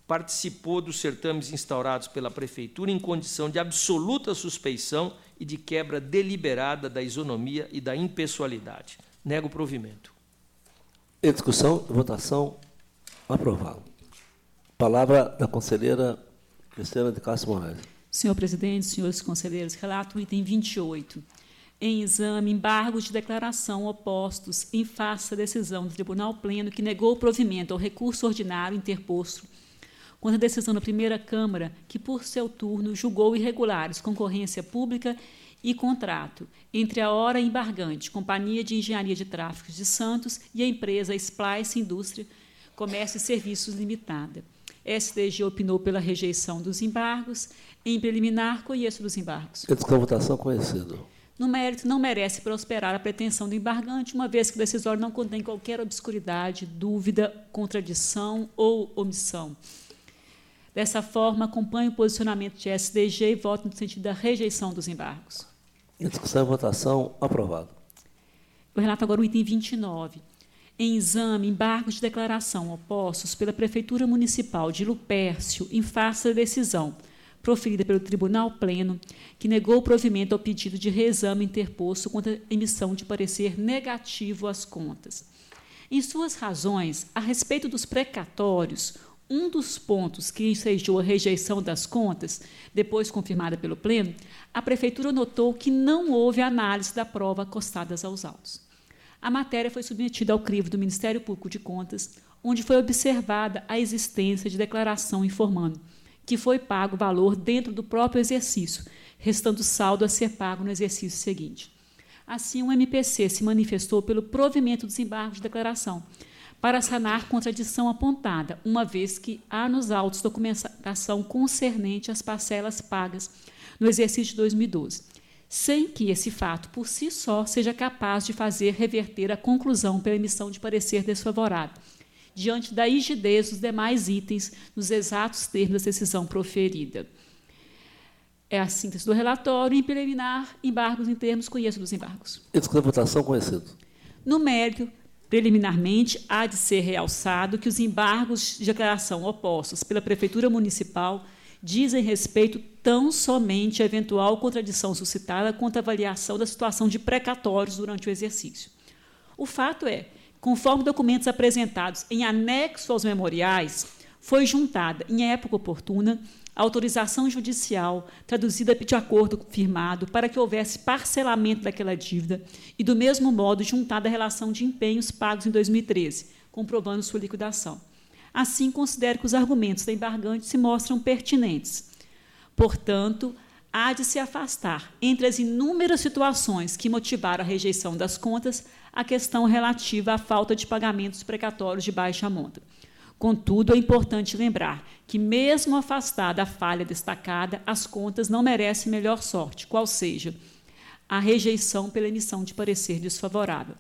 participou dos certames instaurados pela Prefeitura em condição de absoluta suspeição e de quebra deliberada da isonomia e da impessoalidade. Nego o provimento. Em discussão e votação, aprovado. Palavra da conselheira Cristiana de Castro Moraes. Senhor presidente, senhores conselheiros, relato o item 28. Em exame, embargos de declaração opostos em face à decisão do Tribunal Pleno que negou o provimento ao recurso ordinário interposto contra a decisão da primeira Câmara, que, por seu turno, julgou irregulares concorrência pública e contrato entre a hora embargante, Companhia de Engenharia de Tráfego de Santos, e a empresa Splice Indústria, Comércio e Serviços Limitada. SDG opinou pela rejeição dos embargos. Em preliminar, conheço dos embargos. Em discussão e votação, conhecido. No mérito, não merece prosperar a pretensão do embargante, uma vez que o decisório não contém qualquer obscuridade, dúvida, contradição ou omissão. Dessa forma, acompanho o posicionamento de SDG e voto no sentido da rejeição dos embargos. Em discussão e votação, aprovado. Eu relato agora o item 29. em exame embargos de declaração opostos pela Prefeitura Municipal de Lupércio em face da decisão proferida pelo Tribunal Pleno, que negou o provimento ao pedido de reexame interposto contra a emissão de parecer negativo às contas. Em suas razões, a respeito dos precatórios, um dos pontos que ensejou a rejeição das contas, depois confirmada pelo Pleno, a Prefeitura notou que não houve análise da prova acostadas aos autos. A matéria foi submetida ao crivo do Ministério Público de Contas, onde foi observada a existência de declaração informando que foi pago o valor dentro do próprio exercício, restando saldo a ser pago no exercício seguinte. Assim, o MPC se manifestou pelo provimento dos embargos de declaração, para sanar contradição apontada, uma vez que há nos autos documentação concernente às parcelas pagas no exercício de 2012, sem que esse fato, por si só, seja capaz de fazer reverter a conclusão pela emissão de parecer desfavorável, diante da rigidez dos demais itens nos exatos termos da decisão proferida. É a síntese do relatório. Em preliminar, embargos em termos, conheço dos embargos. Discussão e votação, conhecido. No mérito, preliminarmente, há de ser realçado que os embargos de declaração opostos pela Prefeitura Municipal dizem respeito tão somente à eventual contradição suscitada quanto à avaliação da situação de precatórios durante o exercício. O fato é, conforme documentos apresentados em anexo aos memoriais, foi juntada, em época oportuna, a autorização judicial, traduzida de acordo firmado, para que houvesse parcelamento daquela dívida e, do mesmo modo, juntada a relação de empenhos pagos em 2013, comprovando sua liquidação. Assim, considero que os argumentos da embargante se mostram pertinentes. Portanto, há de se afastar, entre as inúmeras situações que motivaram a rejeição das contas, a questão relativa à falta de pagamentos precatórios de baixa monta. Contudo, é importante lembrar que, mesmo afastada a falha destacada, as contas não merecem melhor sorte, qual seja a rejeição pela emissão de parecer desfavorável.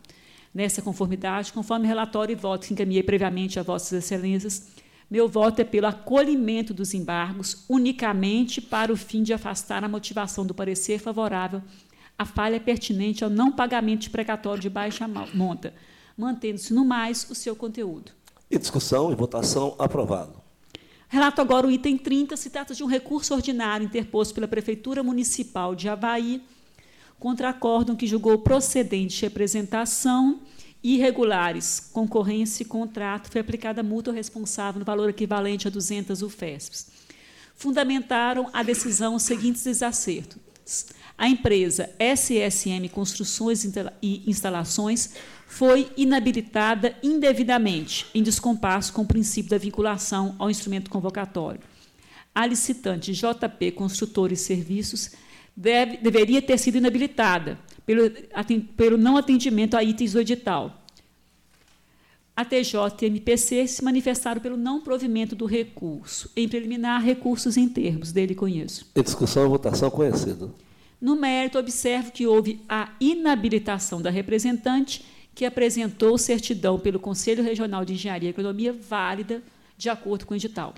Nessa conformidade, conforme relatório e voto que encaminhei previamente a Vossas Excelências, meu voto é pelo acolhimento dos embargos, unicamente para o fim de afastar a motivação do parecer favorável à falha pertinente ao não pagamento de precatório de baixa monta, mantendo-se, no mais, o seu conteúdo. Em discussão e votação, aprovado. Relato agora o item 30, se trata de um recurso ordinário interposto pela Prefeitura Municipal de Avaí contra acórdão que julgou procedente representação irregulares, concorrência e contrato, foi aplicada multa ao responsável no valor equivalente a 200 UFESPs. Fundamentaram a decisão os seguintes desacertos. A empresa SSM Construções e Instalações foi inabilitada indevidamente, em descompasso com o princípio da vinculação ao instrumento convocatório. A licitante JP Construtores e Serviços deveria ter sido inabilitada pelo não atendimento a itens do edital. A TJ e MPC se manifestaram pelo não provimento do recurso. Em preliminar, recursos em termos, dele conheço. Em discussão e votação, conhecido. No mérito, observo que houve a inabilitação da representante, que apresentou certidão pelo Conselho Regional de Engenharia e Economia válida, de acordo com o edital.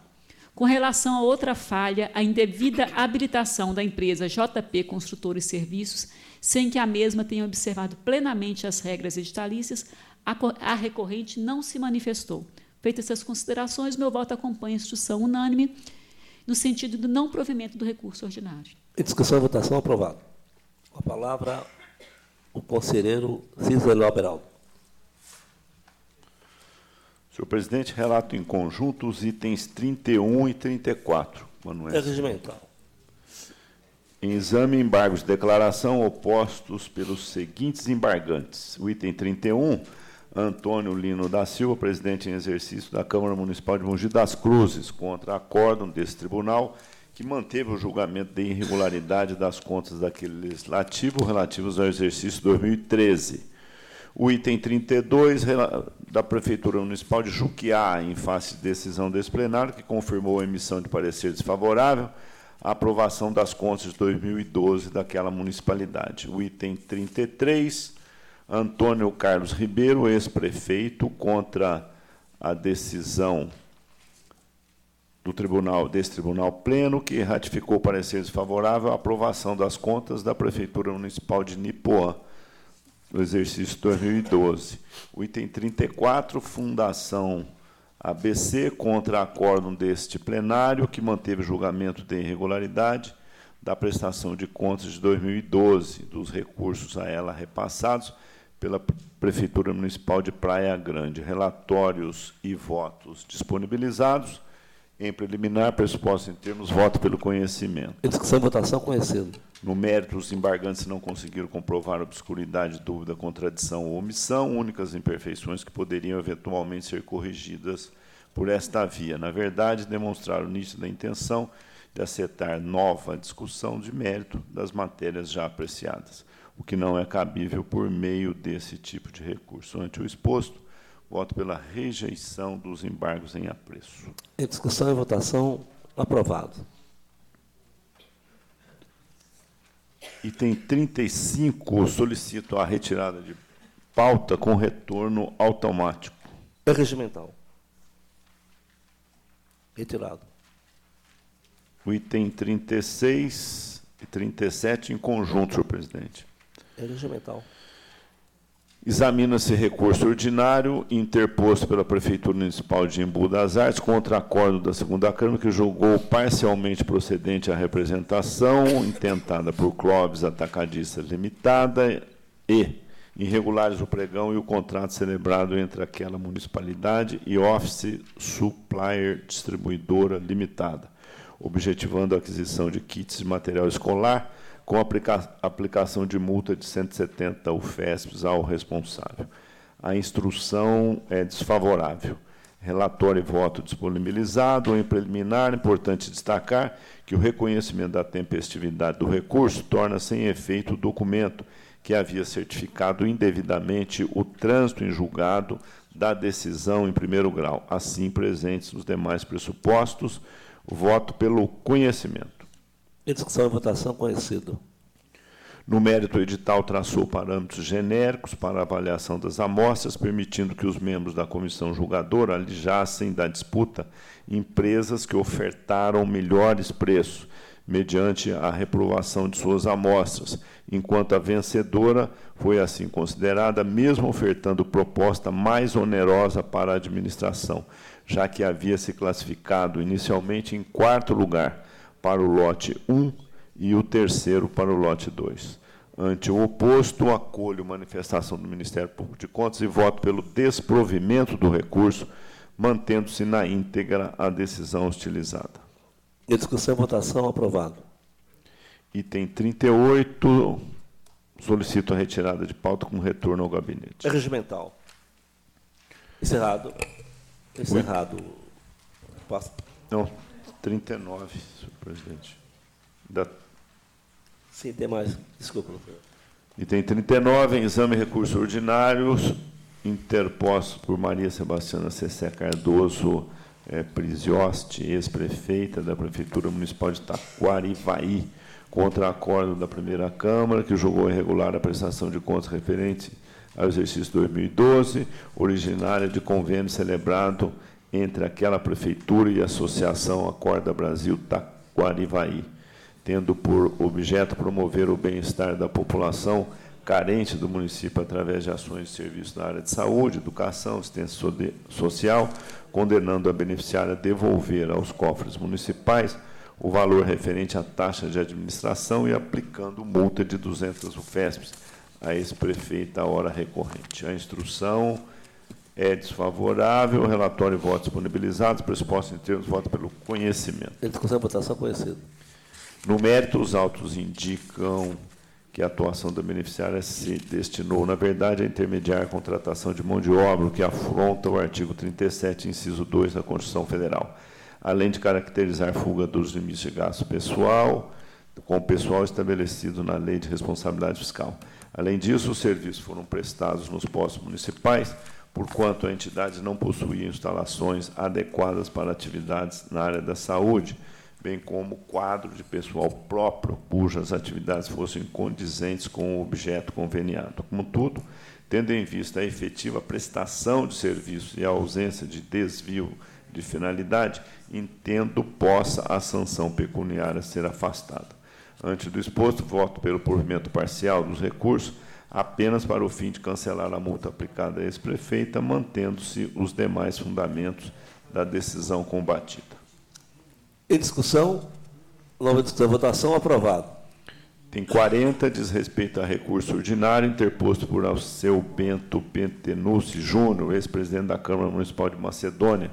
Com relação a outra falha, a indevida habilitação da empresa JP Construtores e Serviços, sem que a mesma tenha observado plenamente as regras editalícias, a recorrente não se manifestou. Feitas essas considerações, meu voto acompanha a instrução unânime no sentido do não provimento do recurso ordinário. Em discussão e votação, aprovado. Com a palavra, o conselheiro Cícero Aberaldo. Senhor presidente, relato em conjunto os itens 31 e 34. Manuel. É regimental. Em exame, embargos de declaração opostos pelos seguintes embargantes. O item 31, Antônio Lino da Silva, presidente em exercício da Câmara Municipal de Mogi das Cruzes, contra acórdão desse tribunal, que manteve o julgamento de irregularidade das contas daquele legislativo relativos ao exercício 2013. O item 32, da Prefeitura Municipal de Juquiá, em face de decisão desse plenário, que confirmou a emissão de parecer desfavorável à aprovação das contas de 2012 daquela municipalidade. O item 33, Antônio Carlos Ribeiro, ex-prefeito, contra a decisão desse Tribunal Pleno, que ratificou o parecer desfavorável à aprovação das contas da Prefeitura Municipal de Nipoã, do exercício 2012. O item 34, Fundação ABC contra acórdão deste plenário, que manteve julgamento de irregularidade da prestação de contas de 2012, dos recursos a ela repassados pela Prefeitura Municipal de Praia Grande. Relatórios e votos disponibilizados. Em preliminar, pressuposto em termos, voto pelo conhecimento. Em discussão e votação, conhecido. No mérito, os embargantes não conseguiram comprovar obscuridade, dúvida, contradição ou omissão, únicas imperfeições que poderiam eventualmente ser corrigidas por esta via. Na verdade, demonstraram nítida intenção de acertar nova discussão de mérito das matérias já apreciadas, o que não é cabível por meio desse tipo de recurso. Ante o exposto, voto pela rejeição dos embargos em apreço. Em discussão e votação, aprovado. Item 35, solicito a retirada de pauta com retorno automático. É regimental. Retirado. O item 36 e 37 em conjunto, senhor presidente. É regimental. Examina-se recurso ordinário interposto pela Prefeitura Municipal de Embu das Artes contra acordo da segunda Câmara, que julgou parcialmente procedente a representação intentada por Clóvis Atacadista Limitada e irregulares o pregão e o contrato celebrado entre aquela municipalidade e Office Supplier Distribuidora Limitada, objetivando a aquisição de kits de material escolar com aplicação de multa de 170 UFESPs ao responsável. A instrução é desfavorável. Relatório e voto disponibilizado. Em preliminar, importante destacar que o reconhecimento da tempestividade do recurso torna sem efeito o documento que havia certificado indevidamente o trânsito em julgado da decisão em primeiro grau. Assim, presentes os demais pressupostos, voto pelo conhecimento. Em discussão e votação, conhecido. No mérito, o edital traçou parâmetros genéricos para a avaliação das amostras, permitindo que os membros da comissão julgadora alijassem da disputa empresas que ofertaram melhores preços, mediante a reprovação de suas amostras, enquanto a vencedora foi assim considerada, mesmo ofertando proposta mais onerosa para a administração, já que havia se classificado inicialmente em 4º lugar para o lote 1 e o 3º para o lote 2. Ante o oposto, acolho manifestação do Ministério Público de Contas e voto pelo desprovimento do recurso, mantendo-se na íntegra a decisão utilizada. Em discussão e votação, aprovado. Item 38, solicito a retirada de pauta com retorno ao gabinete. É regimental. Encerrado. Encerrado. Passa. Não, 39, senhor presidente. Sim, tem mais. Desculpa, doutor. Item 39, exame recurso ordinários, interposto por Maria Sebastiana Cessé Cardoso Prisiosti, ex-prefeita da Prefeitura Municipal de Taquarivaí, contra acordo da primeira Câmara, que julgou irregular a prestação de contas referente ao exercício 2012, originária de convênio celebrado entre aquela Prefeitura e a Associação Acorda Brasil Taquarivaí, tendo por objeto promover o bem-estar da população carente do município através de ações de serviço na área de saúde, educação, assistência social, condenando a beneficiária a devolver aos cofres municipais o valor referente à taxa de administração e aplicando multa de 200 UFESPs a ex-prefeita à hora recorrente. A instrução é desfavorável. Relatório e votos disponibilizados. Pressuposto em termos, voto pelo conhecimento. Em discussão e votação, conhecido. No mérito, os autos indicam que a atuação da beneficiária se destinou, na verdade, a intermediar a contratação de mão de obra, o que afronta o artigo 37, inciso 2 da Constituição Federal, além de caracterizar fuga dos limites de gasto pessoal, com o pessoal estabelecido na Lei de Responsabilidade Fiscal. Além disso, os serviços foram prestados nos postos municipais, porquanto a entidade não possuía instalações adequadas para atividades na área da saúde, bem como quadro de pessoal próprio, cujas atividades fossem condizentes com o objeto conveniado. Contudo, tendo em vista a efetiva prestação de serviços e a ausência de desvio de finalidade, entendo possa a sanção pecuniária ser afastada. Ante do exposto, voto pelo provimento parcial dos recursos, apenas para o fim de cancelar a multa aplicada à ex-prefeita, mantendo-se os demais fundamentos da decisão combatida. Em discussão, nova discussão, votação, aprovado. Tem 40, diz respeito a recurso ordinário interposto por Alceu Bento Pentenucci Júnior, ex-presidente da Câmara Municipal de Macedônia,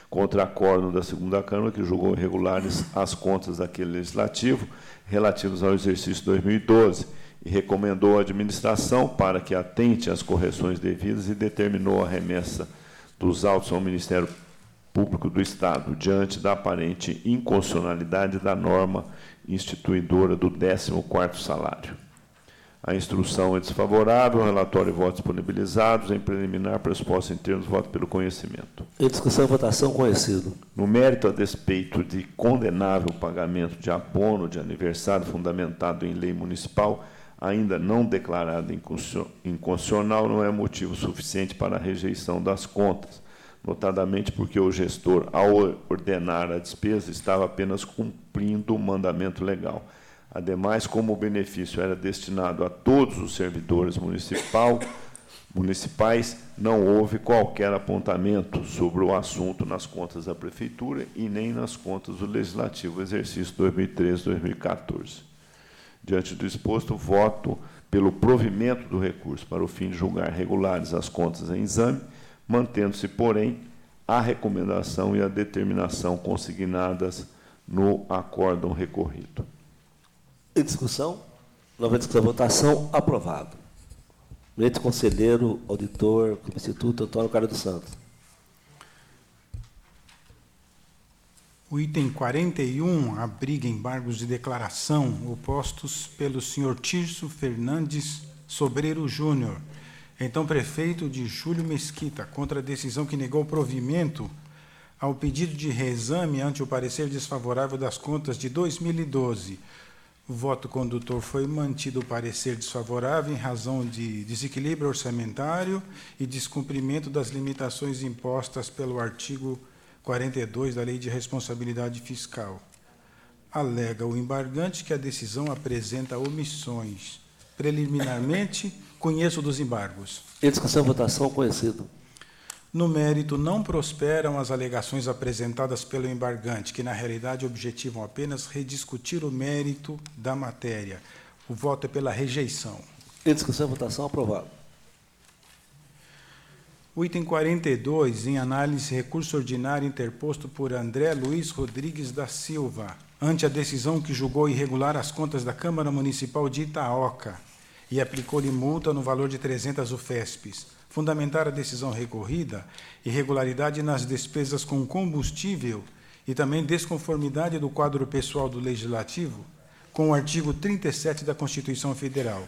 contra acórdão da segunda Câmara, que julgou irregulares as contas daquele legislativo relativos ao exercício 2012 e recomendou à administração para que atente às correções devidas e determinou a remessa dos autos ao Ministério Público do Estado, diante da aparente inconstitucionalidade da norma instituidora do 14º salário. A instrução é desfavorável, o relatório e votos disponibilizados, em preliminar, pressuposto em termos, voto pelo conhecimento. Em discussão e votação, conhecido. No mérito a despeito de condenável pagamento de abono de aniversário fundamentado em lei municipal, ainda não declarada inconstitucional, não é motivo suficiente para a rejeição das contas, notadamente porque o gestor, ao ordenar a despesa, estava apenas cumprindo o mandamento legal. Ademais, como o benefício era destinado a todos os servidores municipais, não houve qualquer apontamento sobre o assunto nas contas da Prefeitura e nem nas contas do Legislativo, exercício 2013-2014. Diante do exposto, voto pelo provimento do recurso para o fim de julgar regulares as contas em exame, mantendo-se, porém, a recomendação e a determinação consignadas no acórdão recorrido. Em discussão, nova discussão, votação, aprovado. Eminente conselheiro, auditor do Instituto Antônio Carlos dos Santos. O item 41 abriga embargos de declaração opostos pelo senhor Tirso Fernandes Sobreiro Júnior, então prefeito de Júlio Mesquita, contra a decisão que negou provimento ao pedido de reexame ante o parecer desfavorável das contas de 2012. O voto condutor foi mantido o parecer desfavorável em razão de desequilíbrio orçamentário e descumprimento das limitações impostas pelo artigo 42 da Lei de Responsabilidade Fiscal. Alega o embargante que a decisão apresenta omissões. Preliminarmente, conheço dos embargos. Em discussão, votação, conhecido. No mérito, não prosperam as alegações apresentadas pelo embargante, que, na realidade, objetivam apenas rediscutir o mérito da matéria. O voto é pela rejeição. Em discussão, votação, aprovado. O item 42, em análise, recurso ordinário interposto por André Luiz Rodrigues da Silva, ante a decisão que julgou irregular as contas da Câmara Municipal de Itaoca e aplicou-lhe multa no valor de 300 UFESPs. Fundamentar a decisão recorrida, irregularidade nas despesas com combustível e também desconformidade do quadro pessoal do Legislativo com o artigo 37 da Constituição Federal.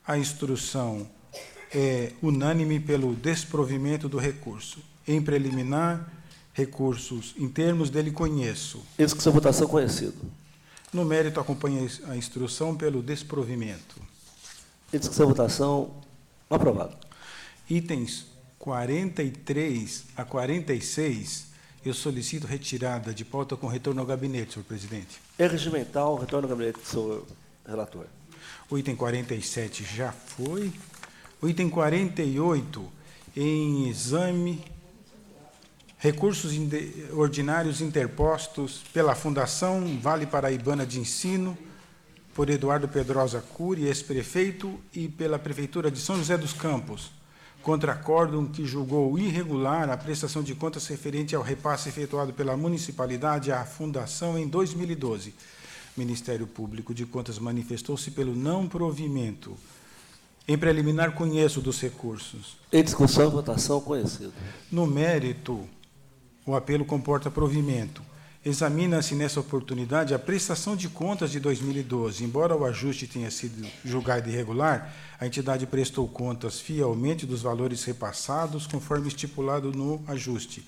A instrução é unânime pelo desprovimento do recurso. Em preliminar, recursos em termos dele conheço. Em discussão, votação, conhecido. No mérito, acompanha a instrução pelo desprovimento. Em discussão, votação, aprovado. Itens 43 a 46, eu solicito retirada de pauta com retorno ao gabinete, senhor presidente. É regimental, retorno ao gabinete, senhor relator. O item 47 já foi. O item 48, em exame, recursos ordinários interpostos pela Fundação Vale Paraibana de Ensino, por Eduardo Pedrosa Cury, ex-prefeito, e pela Prefeitura de São José dos Campos, contra acórdão que julgou irregular a prestação de contas referente ao repasse efetuado pela municipalidade à Fundação em 2012. O Ministério Público de Contas manifestou-se pelo não provimento. Em preliminar, conheço dos recursos. Em discussão, votação, conhecido. No mérito, o apelo comporta provimento. Examina-se nessa oportunidade a prestação de contas de 2012. Embora o ajuste tenha sido julgado irregular, a entidade prestou contas fielmente dos valores repassados, conforme estipulado no ajuste.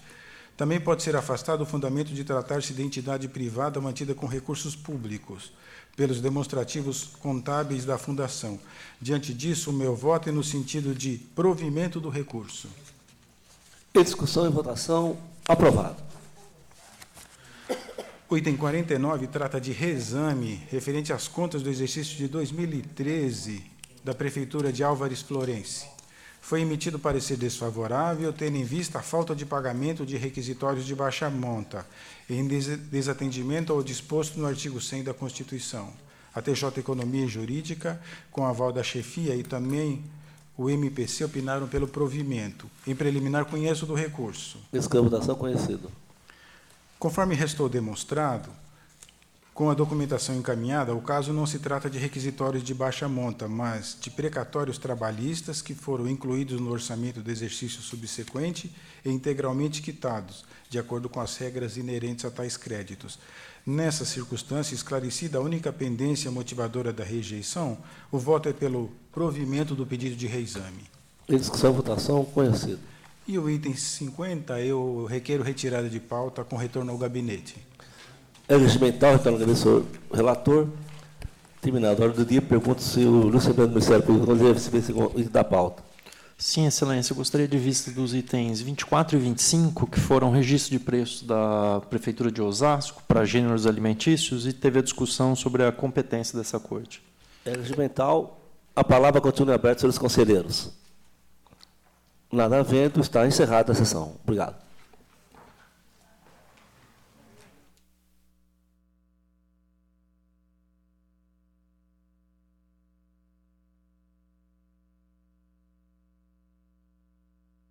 Também pode ser afastado o fundamento de tratar-se de entidade privada mantida com recursos públicos, pelos demonstrativos contábeis da Fundação. Diante disso, o meu voto é no sentido de provimento do recurso. Em discussão e votação, aprovado. O item 49 trata de reexame referente às contas do exercício de 2013 da Prefeitura de Álvares Florence. Foi emitido parecer desfavorável, tendo em vista a falta de pagamento de requisitórios de baixa monta, em desatendimento ao disposto no artigo 100 da Constituição. A TJ Economia e Jurídica, com aval da chefia, e também o MPC opinaram pelo provimento. Em preliminar, conheço do recurso. Esse campo de votação conhecido. Conforme restou demonstrado, com a documentação encaminhada, o caso não se trata de requisitórios de baixa monta, mas de precatórios trabalhistas que foram incluídos no orçamento do exercício subsequente e integralmente quitados, de acordo com as regras inerentes a tais créditos. Nessa circunstância, esclarecida a única pendência motivadora da rejeição, o voto é pelo provimento do pedido de reexame. Em discussão, votação, conhecido. E o item 50, eu requeiro retirada de pauta com retorno ao gabinete. É regimental, retorno ao gabinete, senhor relator. Terminado a ordem do dia, pergunto se o Lúcio do Ministério Público deve se ver o item da pauta. Sim, Excelência, eu gostaria de vista dos itens 24 e 25, que foram registro de preços da Prefeitura de Osasco para gêneros alimentícios, e teve a discussão sobre a competência dessa corte. É regimental, a palavra continua aberta, senhores conselheiros. Nada havendo, está encerrada a sessão. Obrigado.